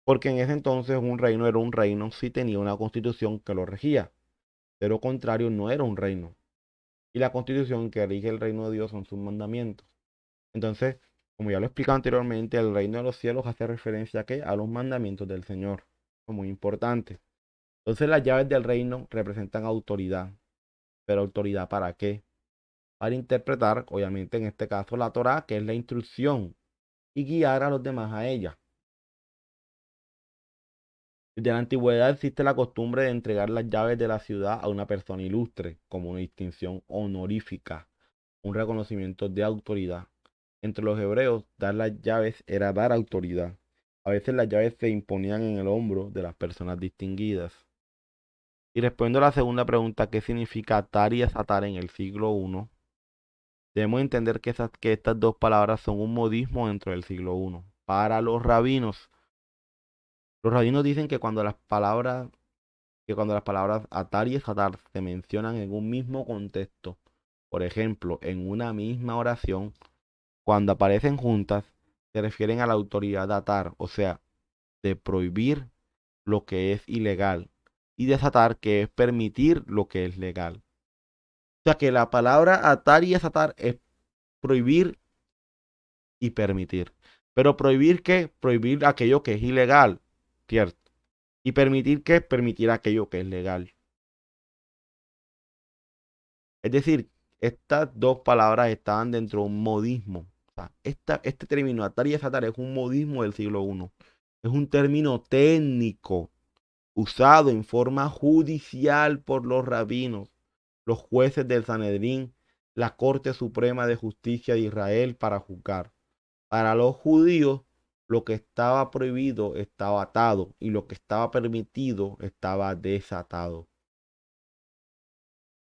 Porque en ese entonces un reino era un reino si tenía una constitución que lo regía. De lo contrario, no era un reino. Y la constitución que rige el reino de Dios son sus mandamientos. Entonces, como ya lo he explicado anteriormente, el reino de los cielos hace referencia a qué? A los mandamientos del Señor. Es muy importante. Entonces, las llaves del reino representan autoridad. ¿Pero autoridad para qué? Para interpretar, obviamente en este caso, la Torá, que es la instrucción, y guiar a los demás a ella. Desde la antigüedad existe la costumbre de entregar las llaves de la ciudad a una persona ilustre, como una distinción honorífica, un reconocimiento de autoridad. Entre los hebreos, dar las llaves era dar autoridad. A veces las llaves se imponían en el hombro de las personas distinguidas. Y respondiendo a la segunda pregunta, ¿qué significa atar y desatar en el siglo I? Debemos entender que estas dos palabras son un modismo dentro del siglo I. Para los rabinos dicen que cuando las palabras atar y desatar se mencionan en un mismo contexto, por ejemplo, en una misma oración, cuando aparecen juntas, se refieren a la autoridad de atar, o sea, de prohibir lo que es ilegal, y desatar, que es permitir lo que es legal. O sea que la palabra atar y desatar es prohibir y permitir. Pero prohibir qué? Prohibir aquello que es ilegal, ¿cierto? Y permitir qué? Permitir aquello que es legal. Es decir, estas dos palabras estaban dentro de un modismo. O sea, este término atar y desatar es un modismo del siglo I. Es un término técnico usado en forma judicial por los rabinos, los jueces del Sanedrín, la Corte Suprema de Justicia de Israel para juzgar. Para los judíos, lo que estaba prohibido estaba atado y lo que estaba permitido estaba desatado.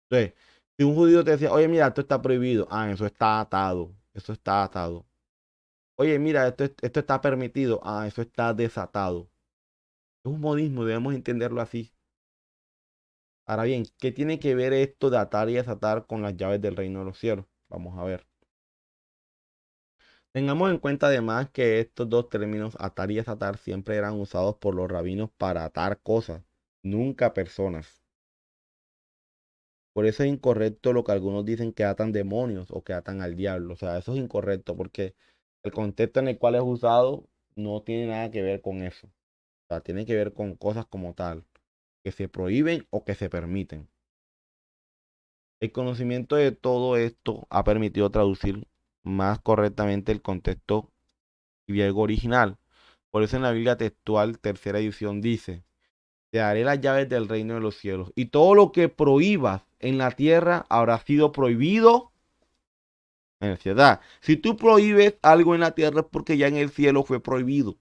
Entonces, si un judío te decía, oye, mira, esto está prohibido, eso está atado, eso está atado. Oye, mira, esto está permitido, eso está desatado. Es un modismo, debemos entenderlo así. Ahora bien, ¿qué tiene que ver esto de atar y desatar con las llaves del reino de los cielos? Vamos a ver. Tengamos en cuenta además que estos dos términos, atar y desatar, siempre eran usados por los rabinos para atar cosas, nunca personas. Por eso es incorrecto lo que algunos dicen que atan demonios o que atan al diablo. O sea, eso es incorrecto porque el contexto en el cual es usado no tiene nada que ver con eso. O sea, tiene que ver con cosas como tal, que se prohíben o que se permiten. El conocimiento de todo esto ha permitido traducir más correctamente el contexto griego original. Por eso en la Biblia textual, tercera edición, dice, te daré las llaves del reino de los cielos. Y todo lo que prohíbas en la tierra habrá sido prohibido en el cielo. Si tú prohíbes algo en la tierra es porque ya en el cielo fue prohibido.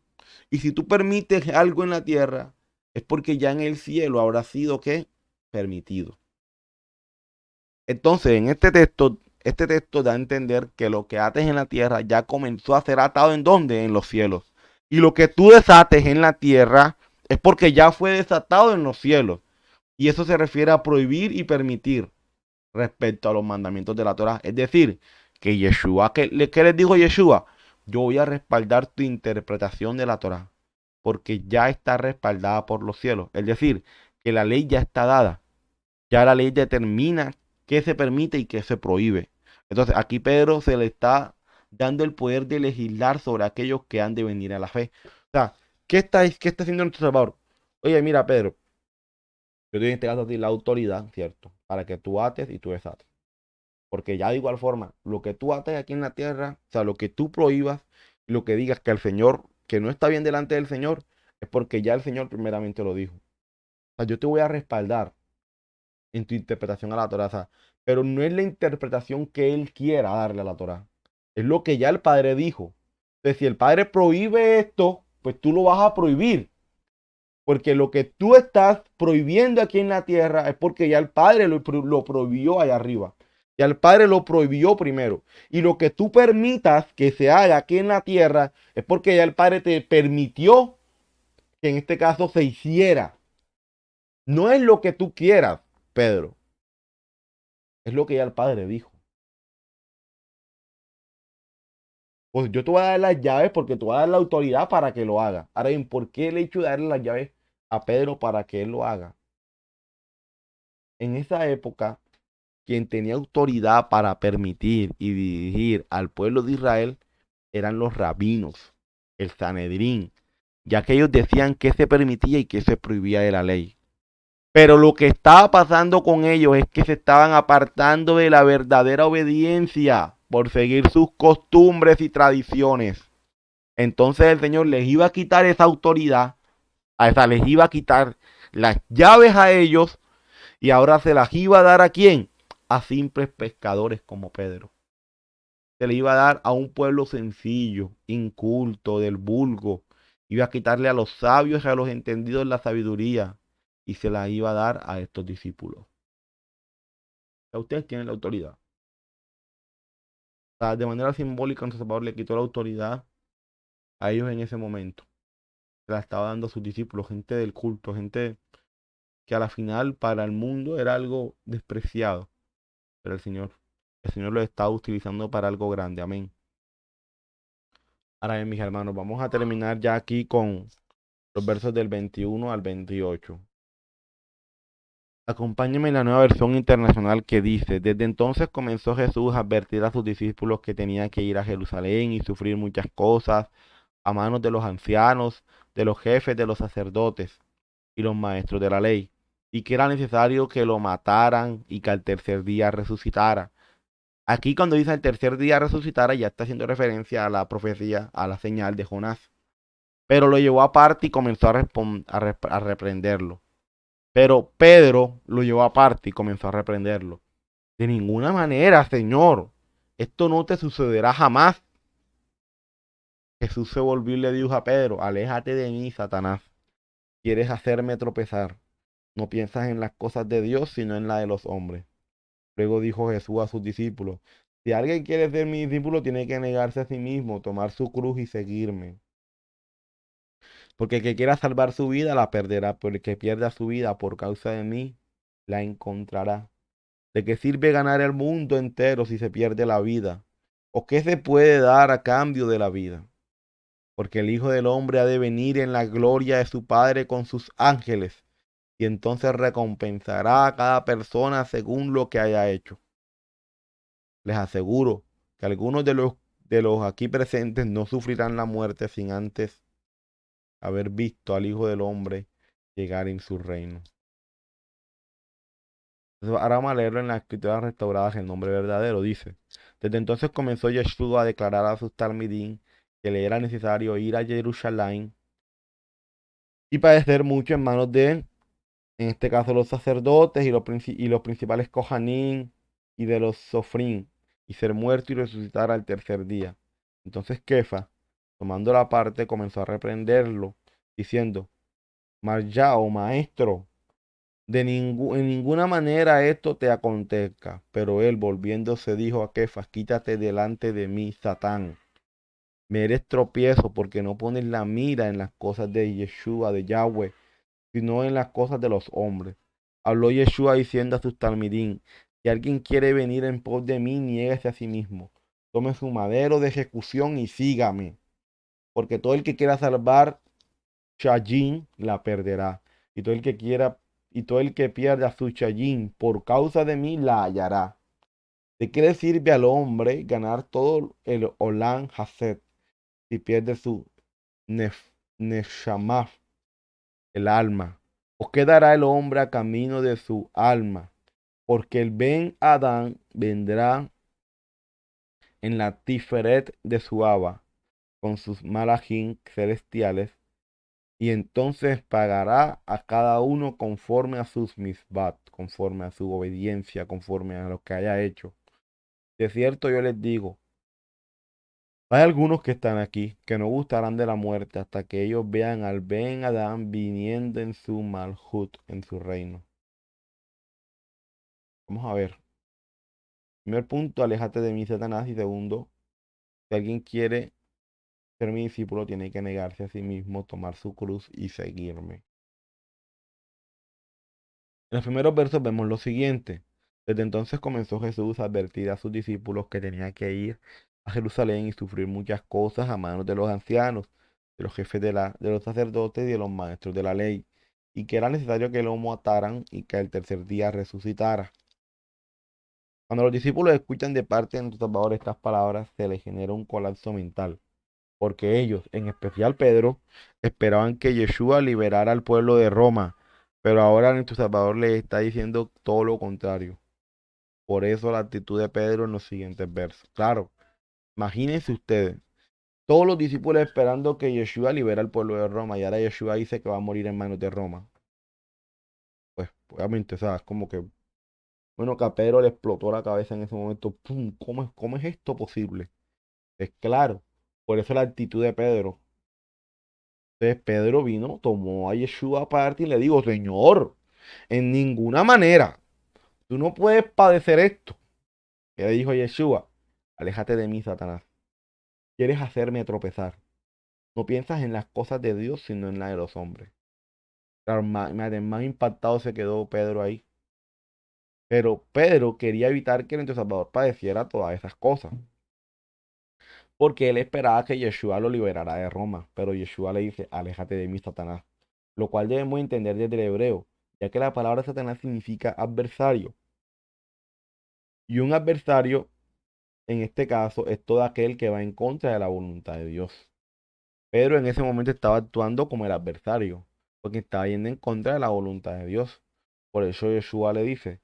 Y si tú permites algo en la tierra es porque ya en el cielo habrá sido ¿qué? Permitido. Entonces, en este texto da a entender que lo que ates en la tierra ya comenzó a ser atado en ¿dónde? En los cielos. Y lo que tú desates en la tierra es porque ya fue desatado en los cielos. Y eso se refiere a prohibir y permitir respecto a los mandamientos de la Torah. Es decir, que Yeshua, ¿qué les dijo Yeshua? Yo voy a respaldar tu interpretación de la Torah, porque ya está respaldada por los cielos. Es decir, que la ley ya está dada. Ya la ley determina qué se permite y qué se prohíbe. Entonces, aquí Pedro se le está dando el poder de legislar sobre aquellos que han de venir a la fe. O sea, ¿qué está haciendo nuestro Salvador? Oye, mira, Pedro, yo te doy en este caso a ti la autoridad, ¿cierto? Para que tú ates y tú desates. Porque ya de igual forma, lo que tú ates aquí en la tierra, o sea, lo que tú prohíbas, lo que digas que el Señor, que no está bien delante del Señor, es porque ya el Señor primeramente lo dijo. O sea, yo te voy a respaldar en tu interpretación a la Torah, o sea, pero no es la interpretación que Él quiera darle a la Torah. Es lo que ya el Padre dijo. Entonces, si el Padre prohíbe esto, pues tú lo vas a prohibir. Porque lo que tú estás prohibiendo aquí en la tierra es porque ya el Padre lo prohibió allá arriba. Ya el Padre lo prohibió primero. Y lo que tú permitas que se haga aquí en la tierra es porque ya el Padre te permitió que en este caso se hiciera. No es lo que tú quieras, Pedro. Es lo que ya el Padre dijo. Pues yo te voy a dar las llaves porque te voy a dar la autoridad para que lo haga. Ahora bien, ¿por qué el hecho de darle las llaves a Pedro para que él lo haga? En esa época, quien tenía autoridad para permitir y dirigir al pueblo de Israel eran los rabinos, el Sanedrín, ya que ellos decían qué se permitía y qué se prohibía de la ley. Pero lo que estaba pasando con ellos es que se estaban apartando de la verdadera obediencia por seguir sus costumbres y tradiciones. Entonces el Señor les iba a quitar esa autoridad, a esa les iba a quitar las llaves a ellos y ahora se las iba a dar ¿a quién? A simples pescadores como Pedro. Se le iba a dar a un pueblo sencillo, inculto, del vulgo. Iba a quitarle a los sabios y a los entendidos la sabiduría y se la iba a dar a estos discípulos. Ya ustedes tienen la autoridad. O sea, de manera simbólica, nuestro Salvador le quitó la autoridad a ellos en ese momento. Se la estaba dando a sus discípulos, gente del culto, gente que a la final para el mundo era algo despreciado. Pero el Señor lo está utilizando para algo grande. Amén. Ahora bien, mis hermanos, vamos a terminar ya aquí con los versos del 21 al 28. Acompáñame en la nueva versión internacional que dice, desde entonces comenzó Jesús a advertir a sus discípulos que tenían que ir a Jerusalén y sufrir muchas cosas a manos de los ancianos, de los jefes de los sacerdotes y los maestros de la ley, y que era necesario que lo mataran y que al tercer día resucitara. Aquí cuando dice al tercer día resucitara ya está haciendo referencia a la profecía, a la señal de Jonás. Pero lo llevó aparte y comenzó a reprenderlo. Pero Pedro lo llevó aparte y comenzó a reprenderlo. De ninguna manera, Señor, esto no te sucederá jamás. Jesús se volvió y le dijo a Pedro, aléjate de mí, Satanás. Quieres hacerme tropezar. No piensas en las cosas de Dios, sino en las de los hombres. Luego dijo Jesús a sus discípulos, si alguien quiere ser mi discípulo, tiene que negarse a sí mismo, tomar su cruz y seguirme. Porque el que quiera salvar su vida la perderá, pero el que pierda su vida por causa de mí la encontrará. ¿De qué sirve ganar el mundo entero si se pierde la vida? ¿O qué se puede dar a cambio de la vida? Porque el Hijo del Hombre ha de venir en la gloria de su Padre con sus ángeles, y entonces recompensará a cada persona según lo que haya hecho. Les aseguro que algunos de los aquí presentes no sufrirán la muerte sin antes haber visto al Hijo del Hombre llegar en su reino. Entonces, ahora vamos a leerlo en las escrituras restauradas el nombre verdadero. Dice, desde entonces comenzó Yeshua a declarar a sus talmidín que le era necesario ir a Jerusalén y padecer mucho en manos de, en este caso, los sacerdotes y los principales Kohanim y de los Sofrim, y ser muerto y resucitar al tercer día. Entonces Kefa, tomando la parte, comenzó a reprenderlo, diciendo, Marya, oh maestro, en ninguna manera esto te acontezca. Pero él, volviéndose, dijo a Kefas, quítate delante de mí, Satán. Me eres tropiezo porque no pones la mira en las cosas de Yeshua, de Yahweh, sino en las cosas de los hombres. Habló Yeshua diciendo a sus talmidín, si alguien quiere venir en pos de mí, niéguese a sí mismo. Tome su madero de ejecución y sígame. Porque todo el que quiera salvar Chayín la perderá. Y todo el que quiera, y todo el que pierda su Chayín por causa de mí la hallará. ¿De qué le sirve al hombre ganar todo el Olam Haset si pierde su Neshama, el alma? ¿O qué dará el hombre a camino de su alma? Porque el Ben Adán vendrá en la Tiferet de su Abba con sus malachim celestiales y entonces pagará a cada uno conforme a sus misbat, conforme a su obediencia, conforme a lo que haya hecho. De cierto yo les digo, hay algunos que están aquí que no gustarán de la muerte hasta que ellos vean al Ben Adán viniendo en su malhut, en su reino. Vamos a ver. Primer punto, aléjate de mí, Satanás. Y segundo, si alguien quiere ser mi discípulo, tiene que negarse a sí mismo, tomar su cruz y seguirme. En los primeros versos vemos lo siguiente. Desde entonces comenzó Jesús a advertir a sus discípulos que tenían que ir a Jerusalén y sufrir muchas cosas a manos de los ancianos, de los jefes de los sacerdotes y de los maestros de la ley, y que era necesario que lo mataran y que el tercer día resucitara. Cuando los discípulos escuchan de parte de nuestro Salvador estas palabras, se les genera un colapso mental, porque ellos, en especial Pedro, esperaban que Yeshua liberara al pueblo de Roma, pero ahora nuestro Salvador les está diciendo todo lo contrario. Por eso la actitud de Pedro en los siguientes versos. Claro, imagínense ustedes, todos los discípulos esperando que Yeshua libera al pueblo de Roma y ahora Yeshua dice que va a morir en manos de Roma. Pues obviamente, ¿sabes? Como que, bueno, que a Pedro le explotó la cabeza en ese momento. ¡Pum! ¿Cómo es esto posible? Es claro, por eso la actitud de Pedro. Entonces Pedro vino, tomó a Yeshua aparte y le dijo, Señor, en ninguna manera, tú no puedes padecer esto. Y le dijo a Yeshua, aléjate de mí, Satanás. Quieres hacerme tropezar. No piensas en las cosas de Dios, sino en las de los hombres. Claro, más impactado se quedó Pedro ahí. Pero Pedro quería evitar que nuestro Salvador padeciera todas esas cosas. Porque él esperaba que Yeshua lo liberara de Roma. Pero Yeshua le dice, aléjate de mí, Satanás. Lo cual debemos entender desde el hebreo, ya que la palabra Satanás significa adversario. Y un adversario, en este caso, es todo aquel que va en contra de la voluntad de Dios. Pedro en ese momento estaba actuando como el adversario, porque estaba yendo en contra de la voluntad de Dios. Por eso Yeshua le dice,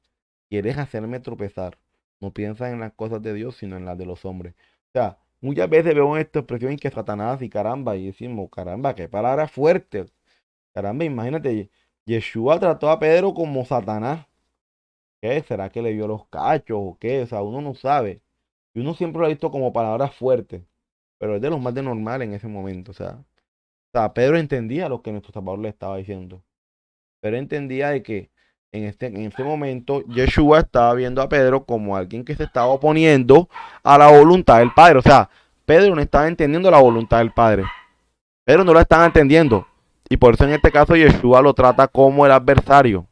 ¿quieres hacerme tropezar? No piensas en las cosas de Dios, sino en las de los hombres. O sea, muchas veces veo esta expresión en que Satanás y caramba, y decimos, caramba, qué palabra fuerte. Caramba, imagínate, Yeshua trató a Pedro como Satanás. ¿Qué? ¿Será que le vio los cachos o qué? O sea, uno no sabe. Y uno siempre lo ha visto como palabras fuertes, pero es de los más de normal en ese momento. O sea, Pedro entendía lo que nuestro Salvador le estaba diciendo. Pero entendía de que en este momento Yeshua estaba viendo a Pedro como alguien que se estaba oponiendo a la voluntad del Padre. O sea, Pedro no estaba entendiendo la voluntad del Padre. Pedro no la estaba entendiendo. Y por eso en este caso Yeshua lo trata como el adversario.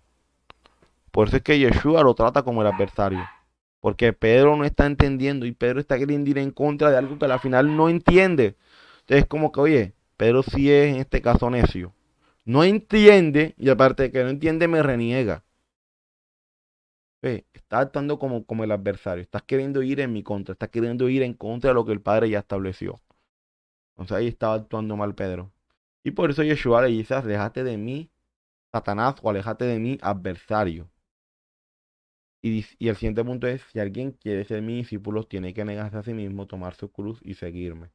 Por eso es que Yeshua lo trata como el adversario. Porque Pedro no está entendiendo y Pedro está queriendo ir en contra de algo que al final no entiende. Entonces es como que, oye, Pedro sí es en este caso necio. No entiende y aparte de que no entiende me reniega. Ve, está actuando como el adversario. Estás queriendo ir en mi contra. Estás queriendo ir en contra de lo que el Padre ya estableció. Entonces ahí estaba actuando mal Pedro. Y por eso Yeshua le dice, aléjate de mí, Satanás, o aléjate de mí, adversario. Y el siguiente punto es, si alguien quiere ser mi discípulo, tiene que negarse a sí mismo, tomar su cruz y seguirme.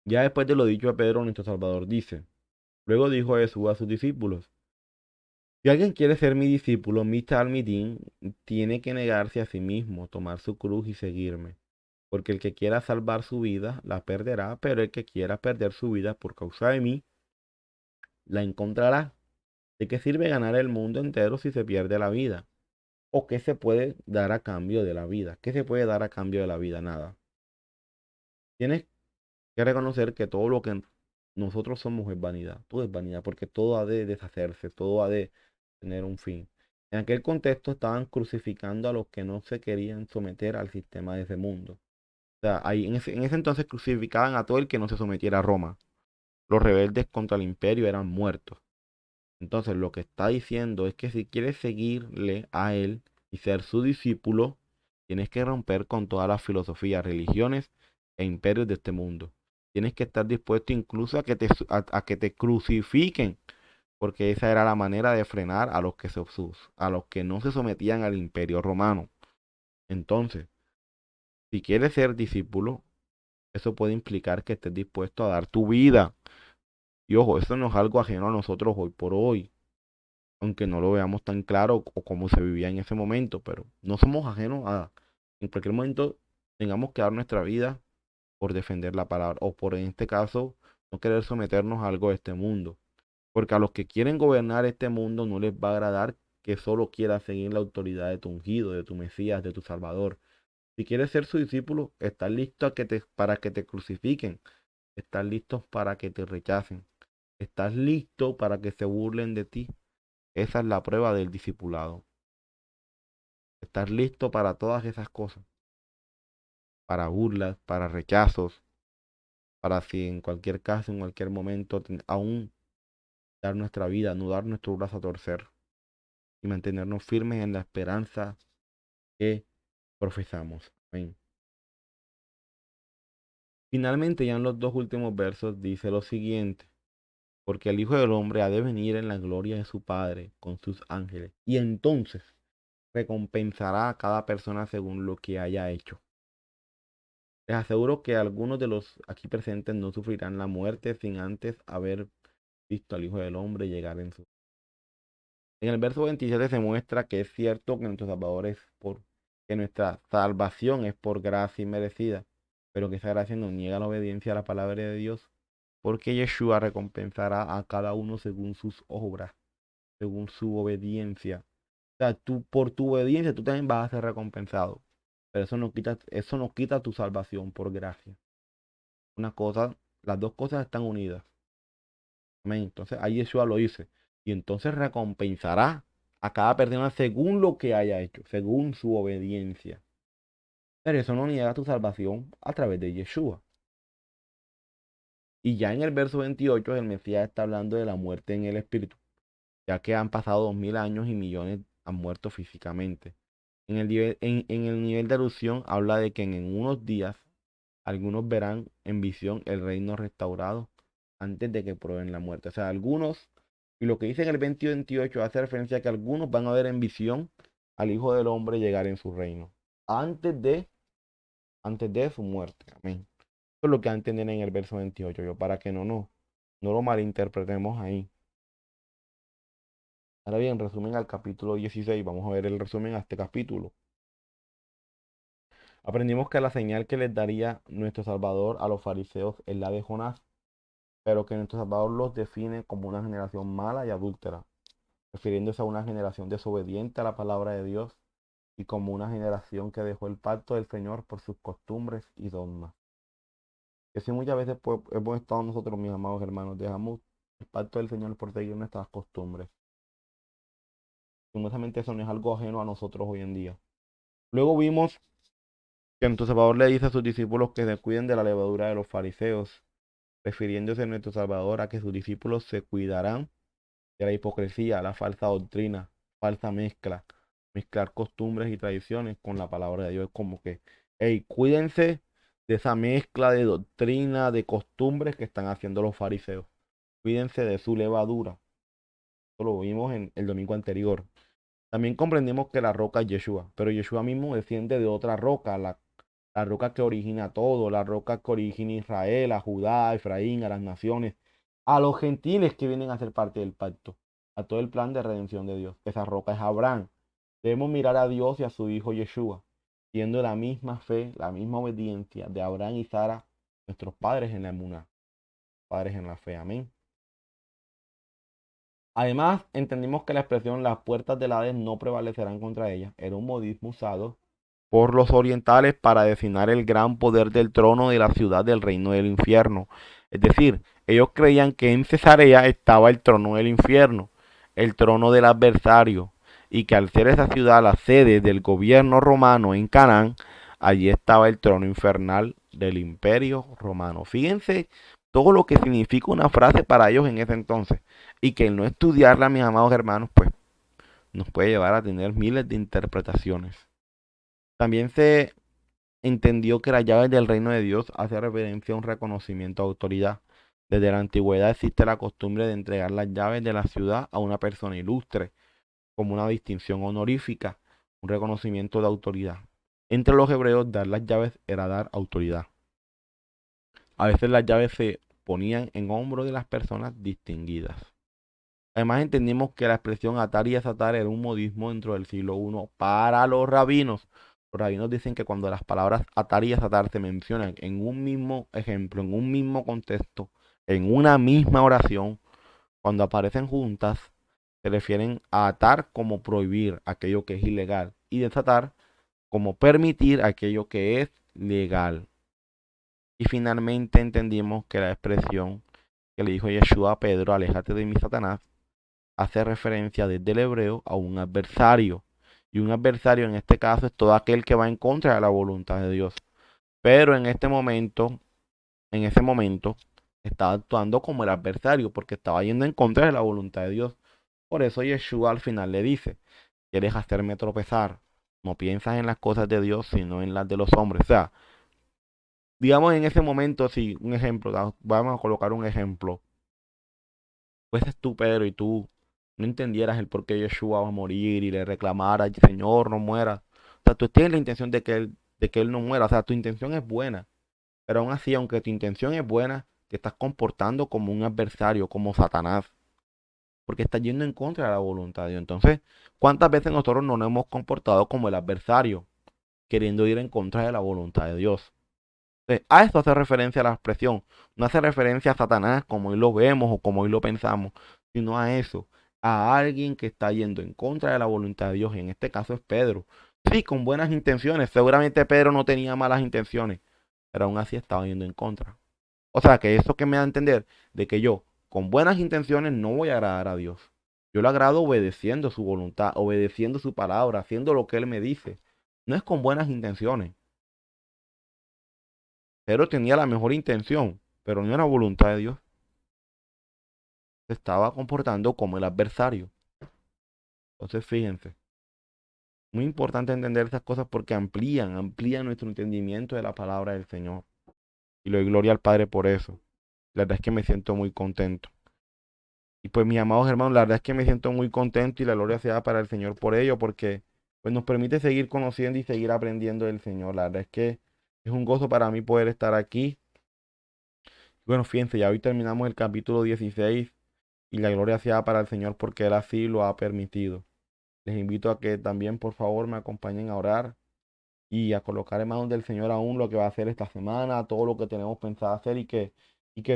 Ya después de lo dicho a Pedro, nuestro Salvador dice, luego dijo Jesús a sus discípulos, si alguien quiere ser mi discípulo, mi talmidín, tiene que negarse a sí mismo, tomar su cruz y seguirme. Porque el que quiera salvar su vida, la perderá, pero el que quiera perder su vida por causa de mí, la encontrará. ¿De qué sirve ganar el mundo entero si se pierde la vida? ¿O qué se puede dar a cambio de la vida? ¿Qué se puede dar a cambio de la vida? Nada. Tienes que reconocer que todo lo que nosotros somos es vanidad. Todo es vanidad, porque todo ha de deshacerse, todo ha de tener un fin. En aquel contexto estaban crucificando a los que no se querían someter al sistema de ese mundo. O sea, ahí en ese entonces crucificaban a todo el que no se sometiera a Roma. Los rebeldes contra el imperio eran muertos. Entonces lo que está diciendo es que si quieres seguirle a él y ser su discípulo, tienes que romper con todas las filosofías, religiones e imperios de este mundo. Tienes que estar dispuesto incluso a que te crucifiquen, porque esa era la manera de frenar a los que no se sometían al imperio romano. Entonces, si quieres ser discípulo, eso puede implicar que estés dispuesto a dar tu vida. Y ojo, eso no es algo ajeno a nosotros hoy por hoy, aunque no lo veamos tan claro o como se vivía en ese momento, pero no somos ajenos a, en cualquier momento tengamos que dar nuestra vida por defender la palabra, o por en este caso, no querer someternos a algo de este mundo, porque a los que quieren gobernar este mundo no les va a agradar que solo quieras seguir la autoridad de tu ungido, de tu Mesías, de tu Salvador. Si quieres ser su discípulo, estás listo para que te crucifiquen, estás listo para que te rechacen, estás listo para que se burlen de ti. Esa es la prueba del discipulado. Estar listo para todas esas cosas, para burlas, para rechazos, para si en cualquier caso, en cualquier momento, aún dar nuestra vida, no dar nuestro brazo a torcer y mantenernos firmes en la esperanza que profesamos. Amén. Finalmente, ya en los dos últimos versos dice lo siguiente, porque el Hijo del Hombre ha de venir en la gloria de su Padre con sus ángeles, y entonces recompensará a cada persona según lo que haya hecho. Les aseguro que algunos de los aquí presentes no sufrirán la muerte sin antes haber visto al Hijo del Hombre llegar en su... En el verso 27 se muestra que es cierto que nuestro Salvador que nuestra salvación es por gracia inmerecida, pero que esa gracia nos niega la obediencia a la palabra de Dios, porque Yeshua recompensará a cada uno según sus obras, según su obediencia. O sea, tú por tu obediencia tú también vas a ser recompensado, pero eso no quita tu salvación por gracia. Una cosa, las dos cosas están unidas. Amén. Entonces ahí Yeshua lo dice. Y entonces recompensará a cada persona según lo que haya hecho, según su obediencia. Pero eso no niega tu salvación a través de Yeshua. Y ya en el verso 28 el Mesías está hablando de la muerte en el espíritu. ya que han pasado 2000 años y millones han muerto físicamente. En el nivel de alusión habla de que en unos días algunos verán en visión el reino restaurado antes de que prueben la muerte. O sea, algunos, y lo que dice en el 20 y 28 hace referencia a que algunos van a ver en visión al Hijo del Hombre llegar en su reino antes de, antes de su muerte. Amén. Eso es lo que va a entender en el verso 28, yo, para que no lo malinterpretemos ahí. Ahora bien, resumen al capítulo 16. Vamos a ver el resumen a este capítulo. Aprendimos que la señal que les daría nuestro Salvador a los fariseos es la de Jonás, pero que nuestro Salvador los define como una generación mala y adúltera, refiriéndose a una generación desobediente a la palabra de Dios y como una generación que dejó el pacto del Señor por sus costumbres y dogmas. Que si muchas veces pues, hemos estado nosotros, mis amados hermanos, dejamos el pacto del Señor por seguir nuestras costumbres. Curiosamente eso no es algo ajeno a nosotros hoy en día. Luego vimos que nuestro Salvador le dice a sus discípulos que se cuiden de la levadura de los fariseos, refiriéndose a nuestro Salvador a que sus discípulos se cuidarán de la hipocresía, la falsa doctrina, falsa mezclar costumbres y tradiciones con la palabra de Dios. Es como que, hey, cuídense de esa mezcla de doctrina, de costumbres que están haciendo los fariseos. Cuídense de su levadura. Esto lo vimos en el domingo anterior. También comprendimos que la roca es Yeshua, pero Yeshua mismo desciende de otra roca, la roca que origina todo, la roca que origina Israel, a Judá, a Efraín, a las naciones, a los gentiles que vienen a ser parte del pacto, a todo el plan de redención de Dios. Esa roca es Abraham. Debemos mirar a Dios y a su hijo Yeshua, siendo la misma fe, la misma obediencia de Abraham y Sara, nuestros padres en la emuná, padres en la fe. Amén. Además, entendimos que la expresión las puertas del Hades no prevalecerán contra ellas era un modismo usado por los orientales para designar el gran poder del trono de la ciudad del reino del infierno. Es decir, ellos creían que en Cesarea estaba el trono del infierno, el trono del adversario, y que al ser esa ciudad la sede del gobierno romano en Canaán, allí estaba el trono infernal del imperio romano. Fíjense todo lo que significa una frase para ellos en ese entonces, y que el no estudiarla, mis amados hermanos, pues nos puede llevar a tener miles de interpretaciones. También se entendió que las llaves del reino de Dios hace referencia a un reconocimiento de autoridad. Desde la antigüedad existe la costumbre de entregar las llaves de la ciudad a una persona ilustre, como una distinción honorífica, un reconocimiento de autoridad. Entre los hebreos, dar las llaves era dar autoridad. A veces las llaves se ponían en hombros de las personas distinguidas. Además entendimos que la expresión atar y desatar era un modismo dentro del siglo I para los rabinos. Los rabinos dicen que cuando las palabras atar y desatar se mencionan en un mismo ejemplo, en un mismo contexto, en una misma oración, cuando aparecen juntas, se refieren a atar como prohibir aquello que es ilegal y desatar como permitir aquello que es legal. Y finalmente entendimos que la expresión que le dijo Yeshua a Pedro, aléjate de mí, Satanás, hace referencia desde el hebreo a un adversario. Y un adversario en este caso es todo aquel que va en contra de la voluntad de Dios. Pero en ese momento, estaba actuando como el adversario porque estaba yendo en contra de la voluntad de Dios. Por eso Yeshua al final le dice, ¿quieres hacerme tropezar? No piensas en las cosas de Dios, sino en las de los hombres. O sea, digamos en ese momento, si un ejemplo, vamos a colocar un ejemplo. Fueses tú, Pedro, y tú no entendieras el por qué Yeshua va a morir y le reclamaras, Señor, no muera. O sea, tú tienes la intención de que él no muera. O sea, tu intención es buena. Pero aún así, aunque tu intención es buena, te estás comportando como un adversario, como Satanás. Porque estás yendo en contra de la voluntad de Dios. Entonces, ¿cuántas veces nosotros no nos hemos comportado como el adversario, queriendo ir en contra de la voluntad de Dios? Entonces, a eso hace referencia la expresión. No hace referencia a Satanás como hoy lo vemos o como hoy lo pensamos, sino a eso, a alguien que está yendo en contra de la voluntad de Dios. En este caso es Pedro. Sí, con buenas intenciones. Seguramente Pedro no tenía malas intenciones, pero aún así estaba yendo en contra. O sea, que eso que me da a entender de que yo, con buenas intenciones, no voy a agradar a Dios. Yo le agrado obedeciendo su voluntad, obedeciendo su palabra, haciendo lo que Él me dice. No es con buenas intenciones. Pedro tenía la mejor intención, pero no era voluntad de Dios. se estaba comportando como el adversario. Entonces, fíjense, muy importante entender esas cosas porque amplían nuestro entendimiento de la palabra del Señor. Y le doy gloria al Padre por eso. La verdad es que me siento muy contento. Y pues mis amados hermanos, la verdad es que me siento muy contento y la gloria sea para el Señor por ello, porque pues nos permite seguir conociendo y seguir aprendiendo del Señor. La verdad es que es un gozo para mí poder estar aquí. Bueno, fíjense, ya hoy terminamos el capítulo 16 y la gloria sea para el Señor porque Él así lo ha permitido. Les invito a que también por favor me acompañen a orar y a colocar en manos del Señor aún lo que va a hacer esta semana, todo lo que tenemos pensado hacer y que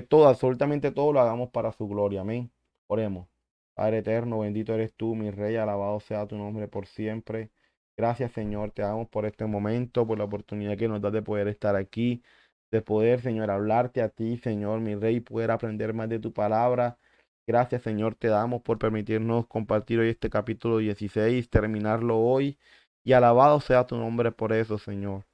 todo, absolutamente todo lo hagamos para su gloria. Amén. Oremos. Padre eterno, bendito eres tú, mi Rey, alabado sea tu nombre por siempre. Gracias, Señor, te damos por este momento, por la oportunidad que nos das de poder estar aquí, de poder, Señor, hablarte a ti, Señor, mi Rey, poder aprender más de tu palabra. Gracias, Señor, te damos por permitirnos compartir hoy este capítulo 16, terminarlo hoy. Y alabado sea tu nombre por eso, Señor.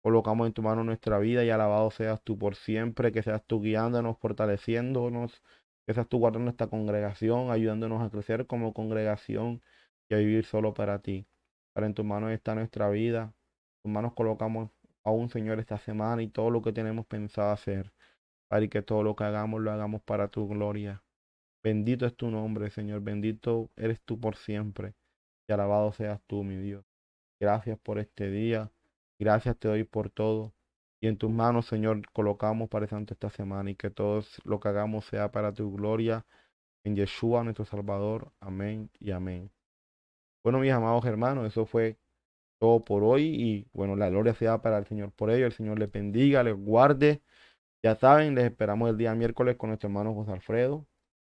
Colocamos en tu mano nuestra vida y alabado seas tú por siempre, que seas tú guiándonos, fortaleciéndonos, que seas tú guardando esta congregación, ayudándonos a crecer como congregación y a vivir solo para ti. Para en tus manos está nuestra vida. En tus manos colocamos aún, Señor, esta semana y todo lo que tenemos pensado hacer, para que todo lo que hagamos lo hagamos para tu gloria. Bendito es tu nombre, Señor. Bendito eres tú por siempre. Y alabado seas tú, mi Dios. Gracias por este día. Gracias te doy por todo. Y en tus manos, Señor, colocamos, Padre Santo, esta semana y que todo lo que hagamos sea para tu gloria. En Yeshua, nuestro Salvador. Amén y amén. Bueno, mis amados hermanos, eso fue todo por hoy. Y bueno, la gloria sea para el Señor por ello. El Señor les bendiga, les guarde. Ya saben, les esperamos el día miércoles con nuestro hermano José Alfredo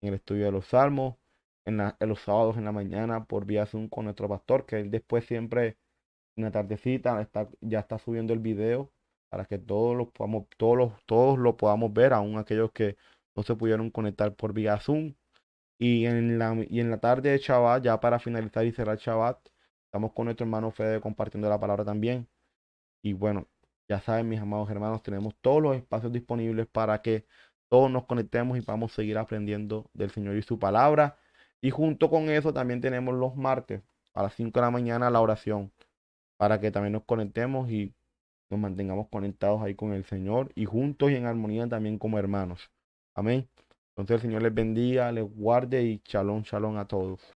en el estudio de los Salmos. En los sábados en la mañana por vía Zoom con nuestro pastor, que él después siempre en la tardecita ya está subiendo el video para que todos lo podamos ver, aun aquellos que no se pudieron conectar por vía Zoom. Y en la tarde de Shabbat, ya para finalizar y cerrar Shabbat, estamos con nuestro hermano Fede compartiendo la palabra también. Y bueno, ya saben, mis amados hermanos, tenemos todos los espacios disponibles para que todos nos conectemos y podamos seguir aprendiendo del Señor y su palabra. Y junto con eso también tenemos los martes a las 5 de la mañana la oración para que también nos conectemos y nos mantengamos conectados ahí con el Señor y juntos y en armonía también como hermanos. Amén. Entonces el Señor les bendiga, les guarde y shalom, shalom a todos.